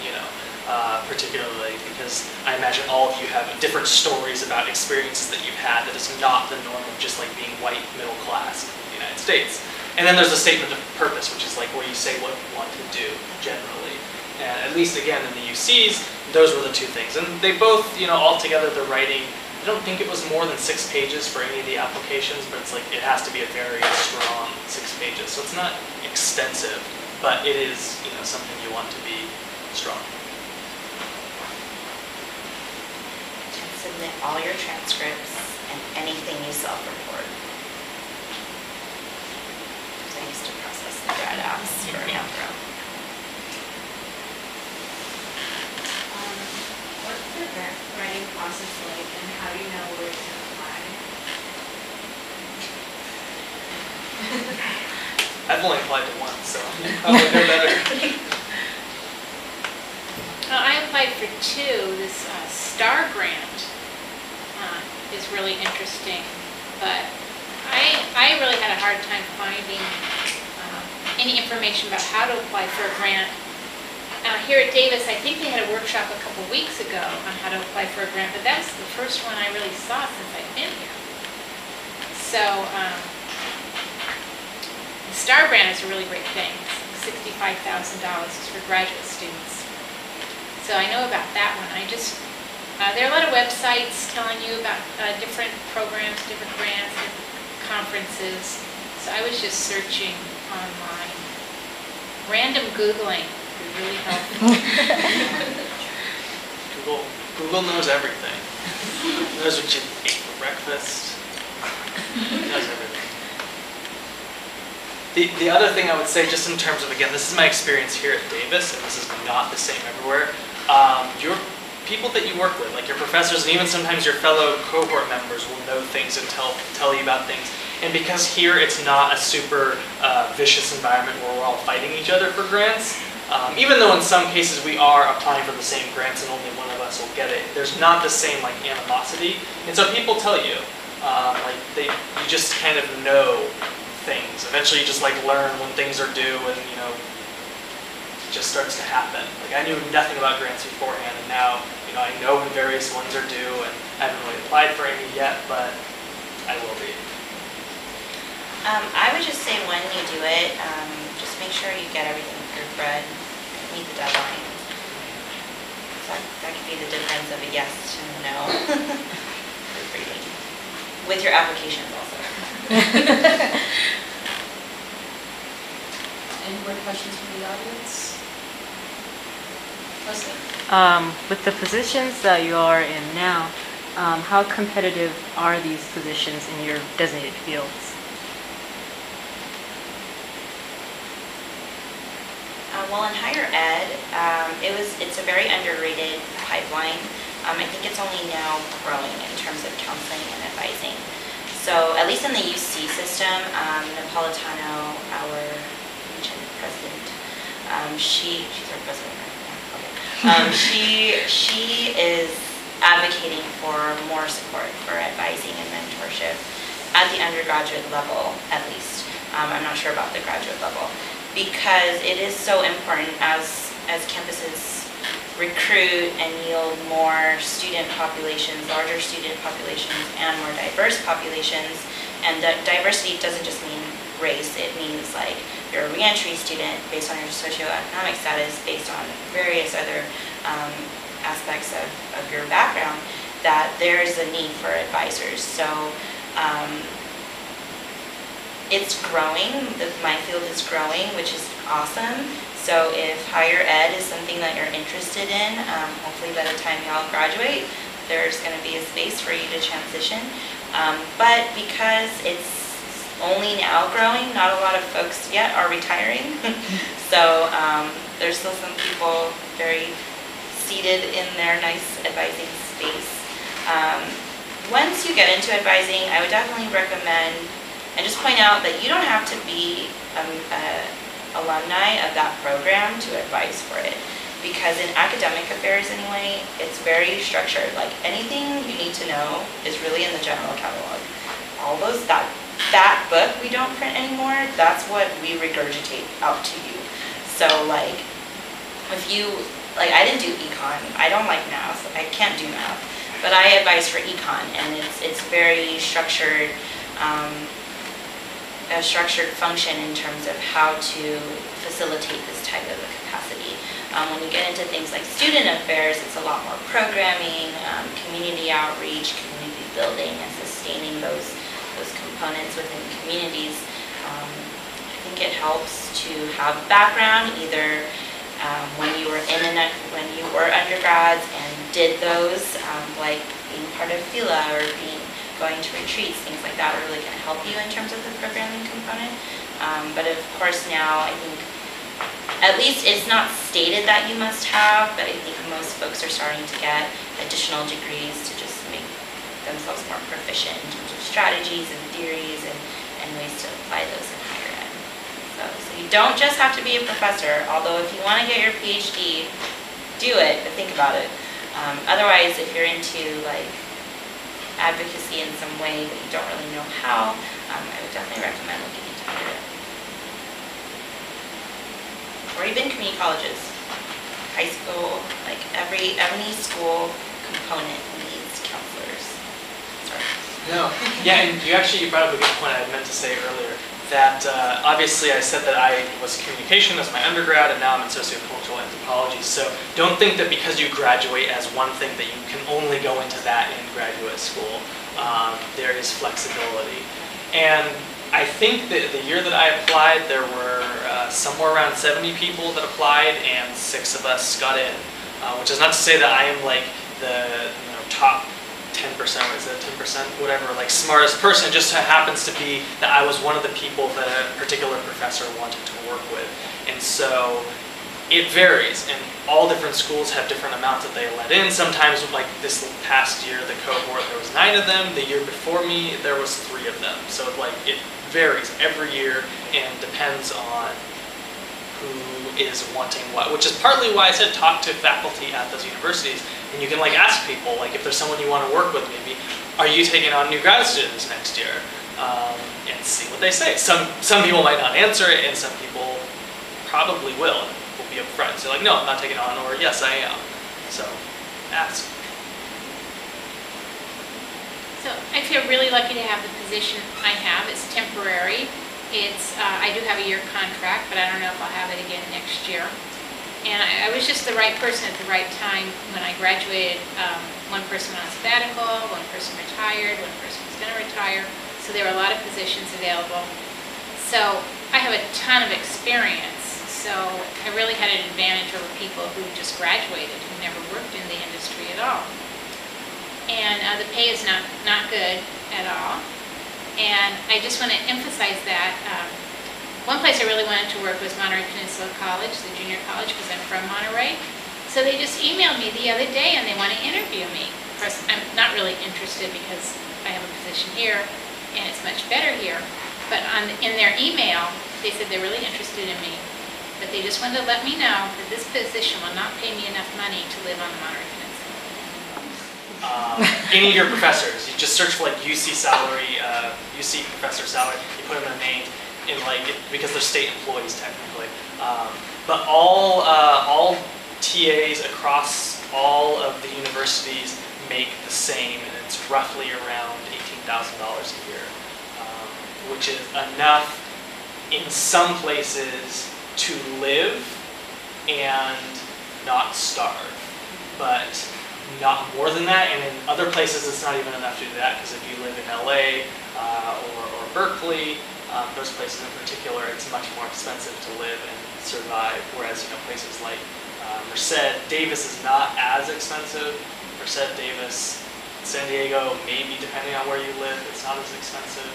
particularly because I imagine all of you have different stories about experiences that you've had that is not the norm of just like being white middle class in the United States. And then there's a statement of purpose, which is like where you say what you want to do generally. And at least again in the UCs, those were the two things. And they both, all together they're writing, I don't think it was more than 6 pages for any of the applications, but it's like it has to be a very strong 6 pages. So it's not extensive, but it is, something you want to be strong. And submit all your transcripts and anything you self-report. So I used to process the grad apps for Anthro. What's the grant writing process like, and how do you know where to apply? I've only applied to one, so you probably know better. I applied for 2. This STAR grant is really interesting, but I really had a hard time finding any information about how to apply for a grant. Here at Davis, I think they had a workshop a couple weeks ago on how to apply for a grant, but that's the first one I really saw since I've been here. So the STAR grant is a really great thing. It's $65,000 for graduate students. So I know about that one. There are a lot of websites telling you about different programs, different grants, different conferences. So I was just searching online. Random Googling would really help. Google knows everything. Knows what you ate for breakfast. Knows everything. The other thing I would say, just in terms of, again, this is my experience here at Davis, and this is not the same everywhere. Your people that you work with, like your professors and even sometimes your fellow cohort members, will know things and tell you about things. And because here it's not a super vicious environment where we're all fighting each other for grants, even though in some cases we are applying for the same grants and only one of us will get it, there's not the same like animosity. And so people tell you, you just kind of know things. Eventually you just like learn when things are due, and it just starts to happen. Like I knew nothing about grants beforehand, and now I know when various ones are due, and I haven't really applied for any yet, but I will be. I would just say when you do it, just make sure you get everything proofread, meet the deadline. That could be the difference of a yes and a no. Proofreading. With your applications also. Any more questions from the audience? Leslie? With the positions that you are in now, how competitive are these positions in your designated fields? Well, in higher ed, it's a very underrated pipeline. I think it's only now growing in terms of counseling and advising. So at least in the UC system, Napolitano, our region president, she's our president right now. Okay. She is advocating for more support for advising and mentorship at the undergraduate level, at least. I'm not sure about the graduate level, because it is so important as campuses recruit and yield more student populations, larger student populations, and more diverse populations. And that diversity doesn't just mean race, it means like you're a reentry student based on your socioeconomic status, based on various other aspects of your background, that there's a need for advisors. So it's growing, my field is growing, which is awesome. So if higher ed is something that you're interested in, hopefully by the time y'all graduate, there's going to be a space for you to transition. But because it's only now growing, not a lot of folks yet are retiring. So there's still some people very seated in their nice advising space. Once you get into advising, I would definitely recommend and just point out that you don't have to be alumni of that program to advise for it. Because in academic affairs anyway, it's very structured. Like anything you need to know is really in the general catalog. All those, that book we don't print anymore, that's what we regurgitate out to you. So like, if you, like I didn't do econ, I don't like math, I can't do math, but I advise for econ, and it's very structured, a structured function in terms of how to facilitate this type of a capacity. When you get into things like student affairs, it's a lot more programming, community outreach, community building, and sustaining those components within communities. I think it helps to have background, either when you were when you were undergrads and did those, like being part of FILA or going to retreats, things like that are really going to help you in terms of the programming component. But of course now, I think, at least it's not stated that you must have, but I think most folks are starting to get additional degrees to just make themselves more proficient in terms of strategies and theories and ways to apply those in higher ed. So you don't just have to be a professor, although if you want to get your PhD, do it, but think about it. Otherwise, if you're into like advocacy in some way but you don't really know how, I would definitely recommend looking into higher ed. Or even community colleges, high school, like any school component needs counselors. Sorry. No. Yeah, and you brought up a good point I meant to say earlier, that obviously I said that I was communication as my undergrad, and now I'm in sociocultural anthropology. So don't think that because you graduate as one thing that you can only go into that in graduate school. There is flexibility. And I think that the year that I applied, there were somewhere around 70 people that applied, and 6 of us got in. Which is not to say that I am like the top 10%, or is it 10%, whatever, like smartest person. It just happens to be that I was one of the people that a particular professor wanted to work with. And so it varies, and all different schools have different amounts that they let in. Sometimes, like this past year, the cohort, there was 9 of them. The year before me, there was 3 of them. So like it varies every year and depends on who is wanting what, which is partly why I said talk to faculty at those universities. And you can like ask people, like if there's someone you want to work with, maybe, are you taking on new grad students next year? And see what they say. Some people might not answer it, and some people probably will be upfront. So like, no, I'm not taking on, or yes, I am. So ask. So I feel really lucky to have the position I have. It's temporary. It's I do have a year contract, but I don't know if I'll have it again next year. And I was just the right person at the right time when I graduated. One person went on sabbatical, one person retired, one person was going to retire. So there were a lot of positions available. So I have a ton of experience. So I really had an advantage over people who just graduated, who never worked in the industry at all. And the pay is not good at all. And I just want to emphasize that. One place I really wanted to work was Monterey Peninsula College, the junior college, because I'm from Monterey. So they just emailed me the other day and they want to interview me. Of course, I'm not really interested because I have a position here and it's much better here. But in their email, they said they're really interested in me. But they just wanted to let me know that this position will not pay me enough money to live on the Monterey Peninsula. Any of your professors, you just search for like UC salary, UC professor salary, you put them in a name, in like, because they're state employees technically. But all TAs across all of the universities make the same, and it's roughly around $18,000 a year, which is enough in some places to live and not starve, but not more than that. And in other places, it's not even enough to do that, because if you live in LA or Berkeley, those places in particular, it's much more expensive to live and survive. Whereas places like Merced, Davis is not as expensive. Merced, Davis, San Diego, maybe depending on where you live, it's not as expensive.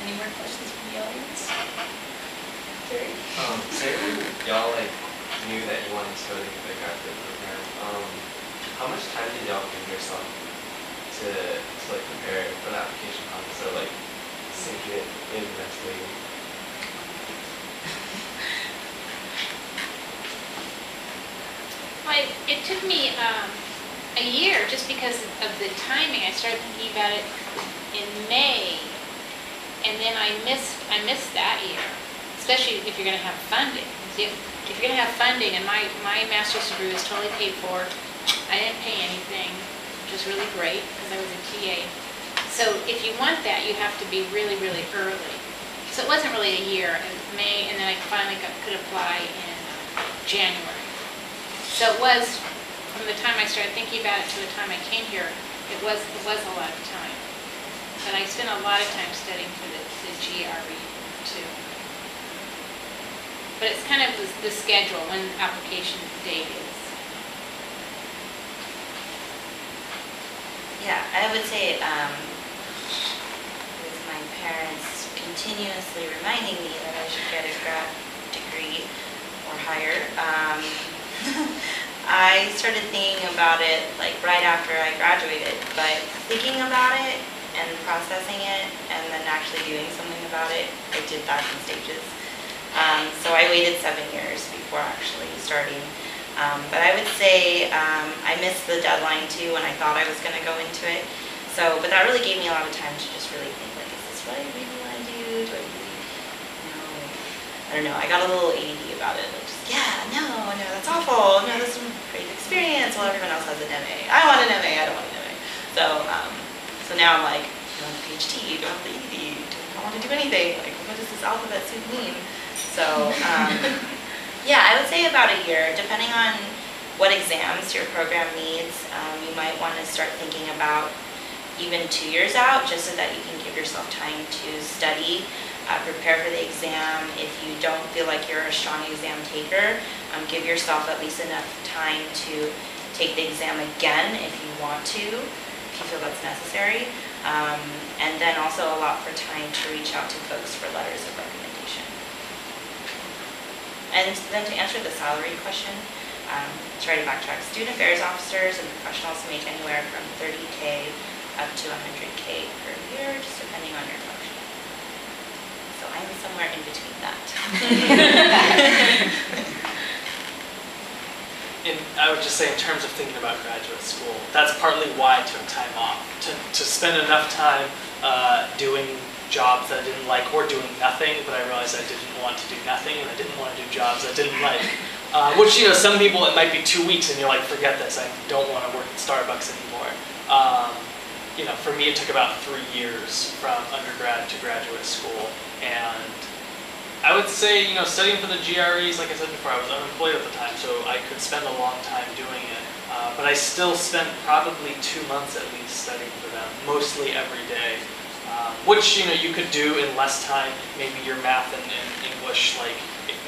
Any more questions from the audience? Jerry? Say when y'all knew that you wanted to go to the graduate program, how much time did y'all give yourself to prepare for the application process, or sink it in mentally? Well, it took me a year just because of the timing. I started thinking about it in May, and then I missed that year, especially if you're going to have funding. If you're going to have funding, and my master's degree was totally paid for, I didn't pay anything, which was really great because I was a TA. So if you want that, you have to be really, really early. So it wasn't really a year, in May, and then I finally could apply in January. So it was, from the time I started thinking about it to the time I came here, it was a lot of time. But I spent a lot of time studying for the GRE too. But it's kind of the schedule, when the application date is. Yeah, I would say with my parents continuously reminding me that I should get a grad degree or higher, I started thinking about it right after I graduated. But thinking about it and processing it and then actually doing something about it, I did that in stages. So I waited 7 years before actually starting. But I would say I missed the deadline too when I thought I was going to go into it. So, but that really gave me a lot of time to just really think, is this what I really want to do? Do I really, I don't know. I got a little ADD about it. No, that's awful. No, this is a great experience. Well, everyone else has an MA. I want an MA. I don't want an MA. So now I'm like, do I want a PhD? Do I want the ED? Do I want to do anything? What does this alphabet soup mean? So, yeah, I would say about a year, depending on what exams your program needs. You might want to start thinking about even 2 years out, just so that you can give yourself time to study, prepare for the exam. If you don't feel like you're a strong exam taker, give yourself at least enough time to take the exam again if you want to, if you feel that's necessary. And then also allow for time to reach out to folks for letters of recommendation. And then to answer the salary question, try to backtrack. Student affairs officers and professionals make anywhere from $30K up to $100K per year, just depending on your function. So I'm somewhere in between that. And I would just say, in terms of thinking about graduate school, that's partly why I took time off, to spend enough time doing jobs that I didn't like, or doing nothing, but I realized I didn't want to do nothing, and I didn't want to do jobs I didn't like. Which, some people it might be 2 weeks and you're like, forget this, I don't want to work at Starbucks anymore. For me it took about 3 years from undergrad to graduate school, and I would say, studying for the GREs, like I said before, I was unemployed at the time, so I could spend a long time doing it. But I still spent probably 2 months at least studying for them, mostly every day. Which, you could do in less time. Maybe your math and English,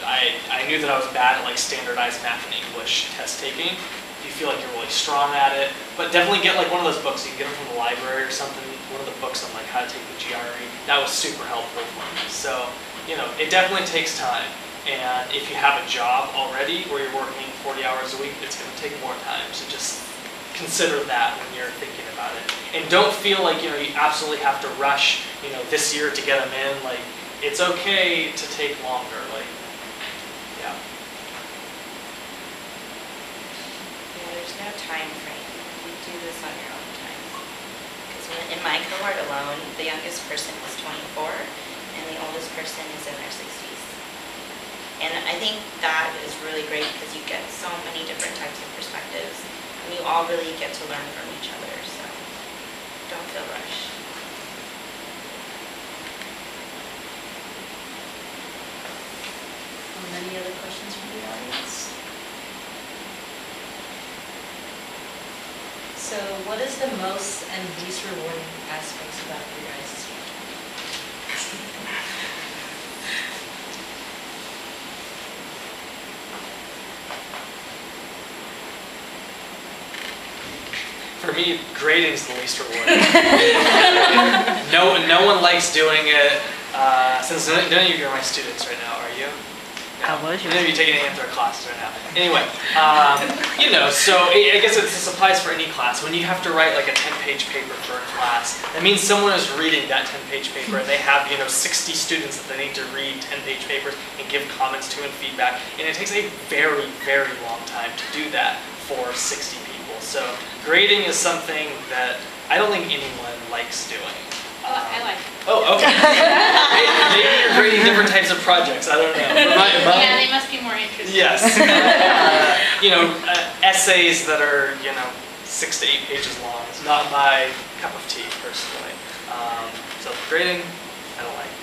I knew that I was bad at standardized math and English test taking. If you feel like you're really strong at it, but definitely get one of those books. You can get them from the library or something. One of the books on how to take the GRE. That was super helpful for me. So, it definitely takes time. And if you have a job already where you're working 40 hours a week, it's going to take more time. So just consider that when you're thinking about it. And don't feel like, you absolutely have to rush, this year to get them in. Like, it's okay to take longer. Like, yeah. Yeah, there's no time frame. You do this on your own time. Because in my cohort alone, the youngest person is 24, and the oldest person is in their 60s. And I think that is really great because you get so many different types of perspectives, and you all really get to learn from each other, so don't feel rushed. Any other questions from the audience? So what is the most and least rewarding aspects about your guys' week? For me, grading is the least rewarding. No one likes doing it. Since none of you are my students right now, are you? I was. None of you taking any of their classes right now. Anyway, so I guess this applies for any class. When you have to write like a 10-page paper for a class, that means someone is reading that 10-page paper, and they have 60 students that they need to read 10-page papers and give comments to and feedback, and it takes a very, very long time to do that for 60 people. So grading is something that I don't think anyone likes doing. I like it. Oh, okay. Maybe you're grading different types of projects. I don't know. Yeah, they must be more interesting. Yes. Essays that are 6 to 8 pages long is not my cup of tea personally. So grading, I don't like.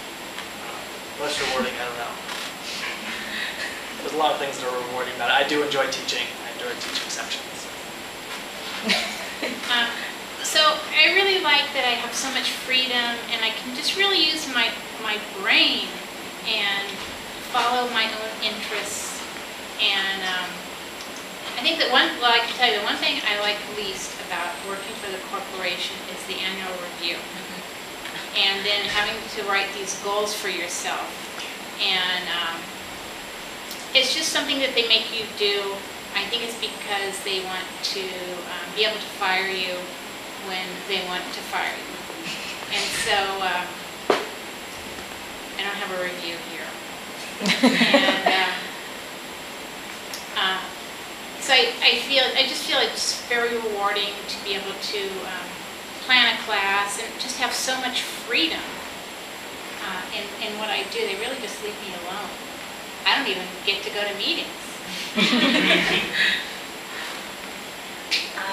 Less rewarding, I don't know. There's a lot of things that are rewarding about it. I do enjoy teaching. I enjoy teaching sections. So I really like that I have so much freedom, and I can just really use my brain and follow my own interests. And I think that I can tell you the one thing I like least about working for the corporation is the annual review. And then having to write these goals for yourself. And it's just something that they make you do. I think it's because they want to be able to fire you when they want to fire you. And so I don't have a review here. And so I just feel it's very rewarding to be able to plan a class and just have so much freedom in what I do. They really just leave me alone. I don't even get to go to meetings.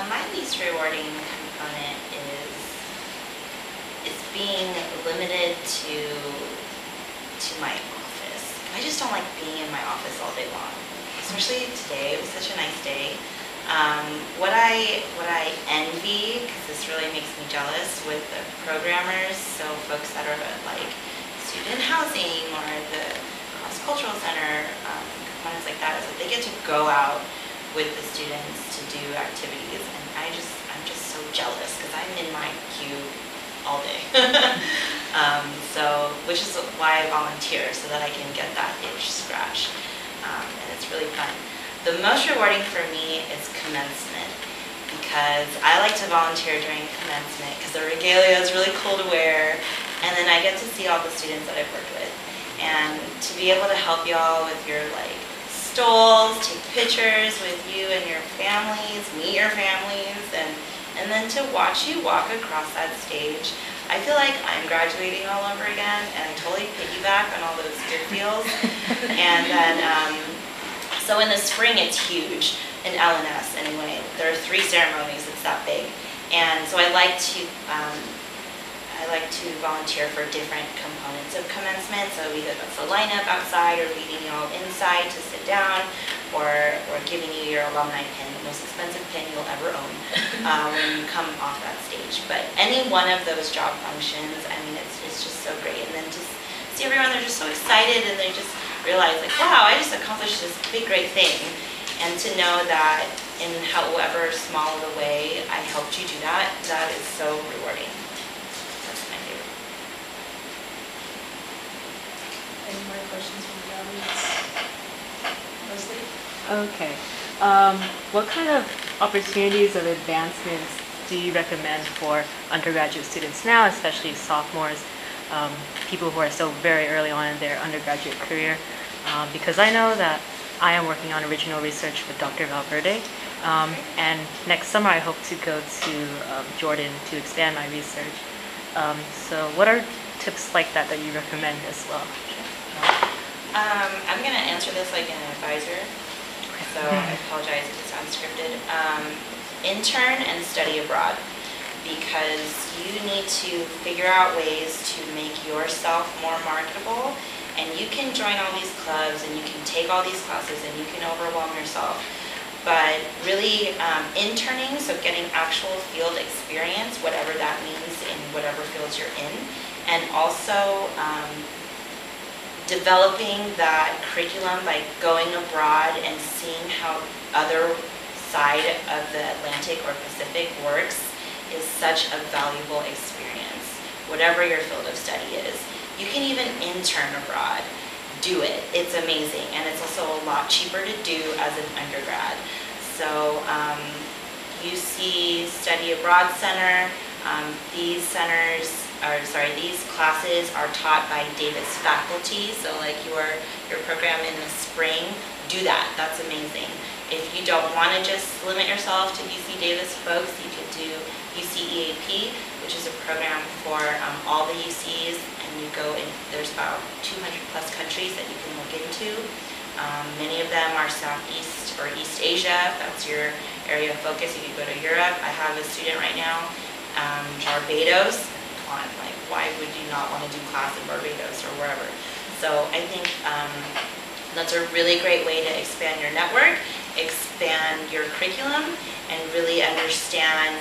My least rewarding component is being limited to my office. I just don't like being in my office all day long. Especially today, it was such a nice day. What I envy, because this really makes me jealous, with the programmers, so folks that are like student housing or the cross-cultural center, components like that, is that they get to go out with the students to do activities, and I'm just so jealous because I'm in my cube all day. Which is why I volunteer, so that I can get that itch scratched, and it's really fun. The most rewarding for me is commencement, because I like to volunteer during commencement because the regalia is really cool to wear, and then I get to see all the students that I've worked with, and to be able to help y'all with your stoles, take pictures with you and your families, meet your families, and then to watch you walk across that stage. I feel like I'm graduating all over again, and I totally piggyback on all those good feels. And then, so in the spring it's huge, in LNS anyway. There are 3 ceremonies, it's that big. And so I like to volunteer for different components of commencement. So either that's a lineup outside, or leading you all inside to sit down, or giving you your alumni pin, the most expensive pin you'll ever own, when you come off that stage. But any one of those job functions, I mean, it's just so great. And then just see everyone, they're just so excited, and they just realize wow, I just accomplished this big, great thing. And to know that in however small of a way I helped you do that, that is so rewarding. That's my favorite. Any more questions from the audience? Leslie? Okay. What kind of opportunities of advancements do you recommend for undergraduate students now, especially sophomores, people who are still very early on in their undergraduate career? Because I know that I am working on original research with Dr. Valverde, and next summer I hope to go to Jordan to expand my research. So what are tips like that you recommend as well? I'm going to answer this like an advisor, so I apologize if it sounds scripted. Intern and study abroad, because you need to figure out ways to make yourself more marketable, and you can join all these clubs and you can take all these classes and you can overwhelm yourself. But really interning, so getting actual field experience, whatever that means in whatever fields you're in, and also developing that curriculum by going abroad and seeing how other side of the Atlantic or Pacific works is such a valuable experience, whatever your field of study is. You can even intern abroad. Do it. It's amazing, and it's also a lot cheaper to do as an undergrad. So UC Study Abroad Center, these classes are taught by Davis faculty. So like your program in the spring, do that. That's amazing. If you don't want to just limit yourself to UC Davis folks, you could do UC EAP, which is a program for all the UCs, and you go in, there's about 200 plus countries that you can look into. Many of them are Southeast or East Asia, if that's your area of focus. You could go to Europe. I have a student right now, Barbados. Like, why would you not want to do class in Barbados or wherever? So I think that's a really great way to expand your network, expand your curriculum, and really understand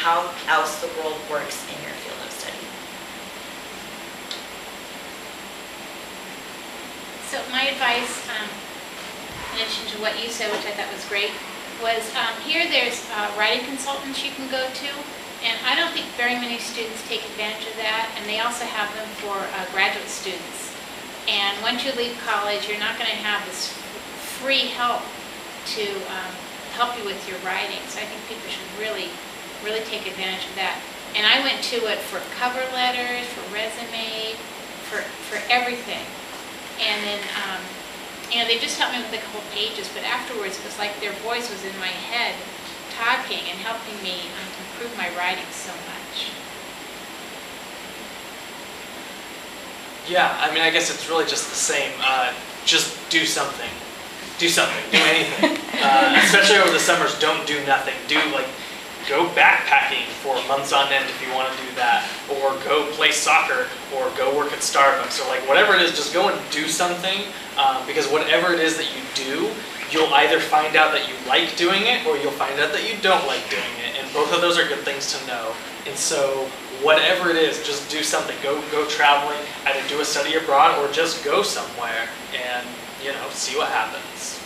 how else the world works in your field of study. So my advice, in addition to what you said, which I thought was great, was here there's writing consultants you can go to, and I don't think very many students take advantage of that, and they also have them for graduate students. And once you leave college, you're not going to have this free help to help you with your writing. So I think people should really take advantage of that. And I went to it for cover letters, for resume, for everything. And then, they just helped me with a couple pages, but afterwards it was like their voice was in my head talking and helping me improve my writing so much. Yeah, I mean, I guess it's really just the same. Just do something. Do something. Do anything. Especially over the summers, don't do nothing. Go backpacking for months on end if you want to do that, or go play soccer, or go work at Starbucks, or whatever it is, just go and do something, because whatever it is that you do, you'll either find out that you like doing it, or you'll find out that you don't like doing it, and both of those are good things to know. And so whatever it is, just do something. Go traveling, either do a study abroad, or just go somewhere and see what happens.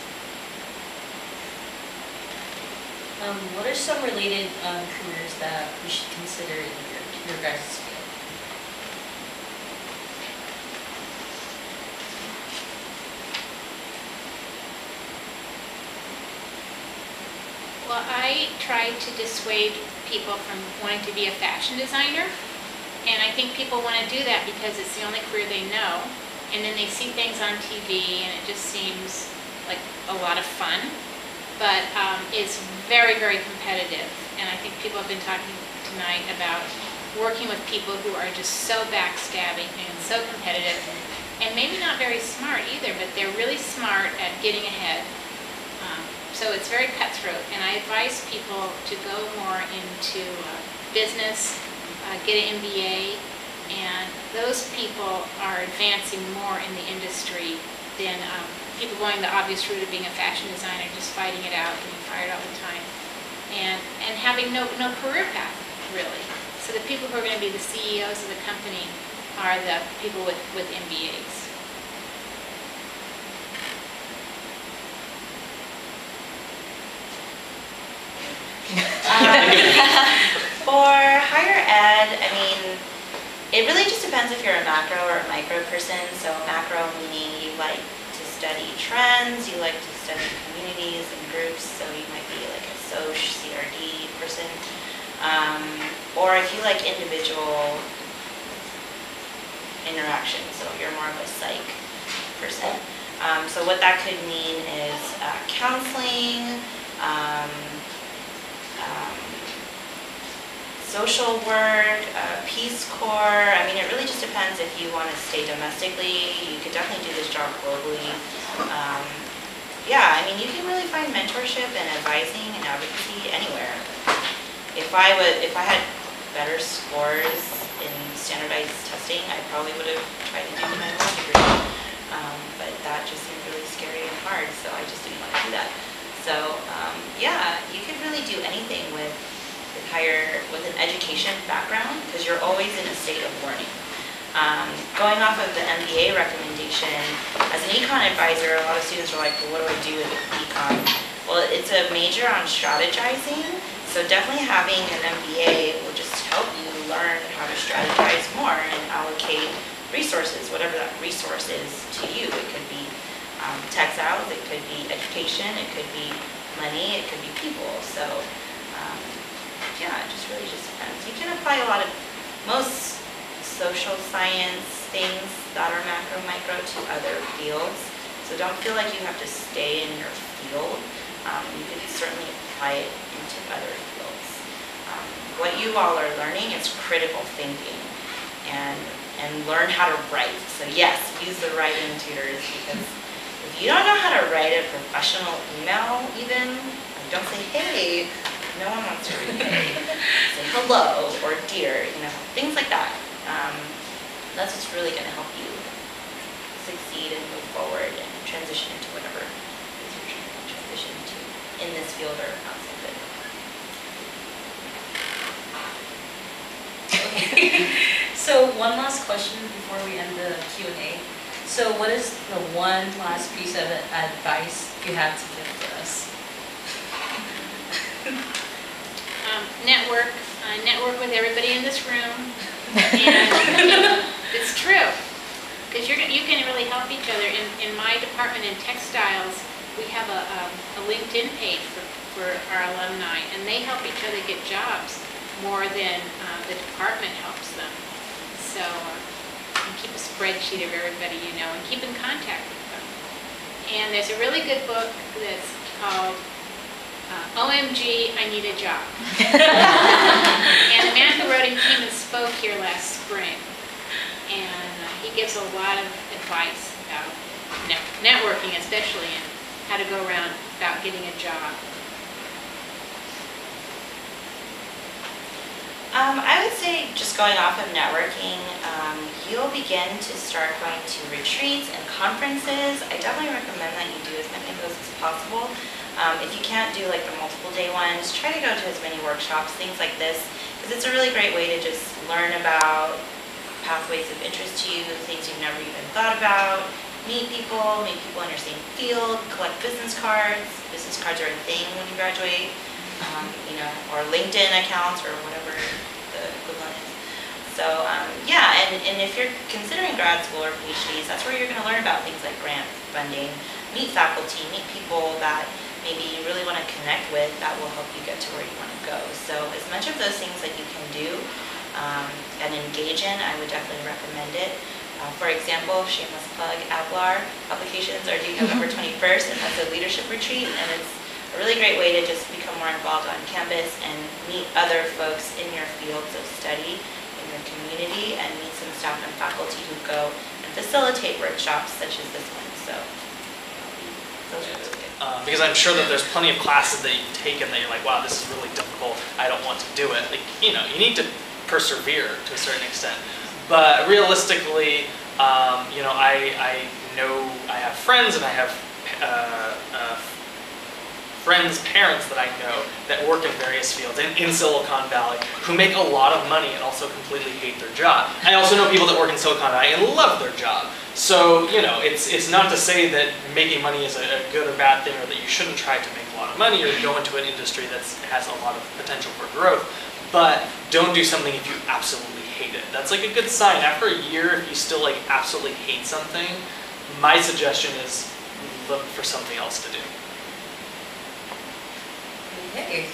What are some related careers that we should consider in your guys' field? Well, I try to dissuade people from wanting to be a fashion designer, and I think people want to do that because it's the only career they know, and then they see things on TV and it just seems like a lot of fun, but it's very, very competitive, and I think people have been talking tonight about working with people who are just so backstabbing and so competitive, and maybe not very smart either, but they're really smart at getting ahead. So it's very cutthroat, and I advise people to go more into business, get an MBA, and those people are advancing more in the industry than people going the obvious route of being a fashion designer, just fighting it out, getting fired all the time, and having no career path, really. So the people who are going to be the CEOs of the company are the people with MBAs. For higher ed, I mean, it really just depends if you're a macro or a micro person. So macro meaning you like to study trends, you like to study communities and groups, Or if you like individual interaction, so you're more of a psych person. So what that could mean is counseling, social work, Peace Corps. I mean, it really just depends if you want to stay domestically. You could definitely do this job globally. Yeah, I mean, you can really find mentorship and advising and advocacy anywhere. If I had better scores in standardized testing, I probably would have tried to do my law degree. But that just seemed really scary and hard, so I just didn't want to do that. So yeah, you could really do anything with an education background, because you're always in a state of learning. Going off of the MBA recommendation, as an econ advisor, a lot of students are like, well, what do I do with econ? Well, it's a major on strategizing, so definitely having an MBA will just help you learn how to strategize more and allocate resources, whatever that resource is to you. It could be textiles, it could be education, it could be money, it could be people. So yeah, it really depends. You can apply most social science things that are macro, micro to other fields. So don't feel like you have to stay in your field. You can certainly apply it into other fields. What you all are learning is critical thinking and learn how to write. So yes, use the writing tutors, because if you don't know how to write a professional email even, don't say, hey, no one wants to read hey. Say hello or dear, things like that. That's what's really going to help you succeed and move forward and transition into whatever it is you're trying to transition into in this field or outside of it. Okay. So one last question before we end the Q&A. So what is the one last piece of advice you have to give for us? Network with everybody in this room, and it's true, because you can really help each other. In my department in textiles, we have a LinkedIn page for our alumni, and they help each other get jobs more than the department helps them. So keep a spreadsheet of everybody you know and keep in contact with them. And there's a really good book that's called OMG, I Need a Job. And the man who wrote it came and spoke here last spring. And he gives a lot of advice about networking, especially, and how to go around about getting a job. I would say, just going off of networking, you'll begin to start going to retreats and conferences. I definitely recommend that you do as many of those as possible. If you can't do like the multiple day ones, try to go to as many workshops, things like this, because it's a really great way to just learn about pathways of interest to you, things you've never even thought about, meet people in your same field, collect business cards. Business cards are a thing when you graduate, or LinkedIn accounts or whatever the equivalent is. So yeah, and if you're considering grad school or PhDs, that's where you're going to learn about things like grant funding, meet faculty, meet people that maybe you really want to connect with that will help you get to where you want to go. So as much of those things that you can do and engage in, I would definitely recommend it. For example, shameless plug, ABLAR applications are due November 21st, and that's a leadership retreat, and it's a really great way to just become more involved on campus and meet other folks in your fields of study, in your community, and meet some staff and faculty who go and facilitate workshops such as this one. So those are really good. Because I'm sure that there's plenty of classes that you've taken that you're like, wow, this is really difficult, I don't want to do it. Like, you need to persevere to a certain extent. But realistically, I know I have friends and I have friends' parents that I know that work in various fields in Silicon Valley who make a lot of money and also completely hate their job. I also know people that work in Silicon Valley and love their job. So, it's not to say that making money is a good or bad thing, or that you shouldn't try to make a lot of money or go into an industry that has a lot of potential for growth. But don't do something if you absolutely hate it. That's like a good sign. After a year, if you still like absolutely hate something, my suggestion is look for something else to do. Okay.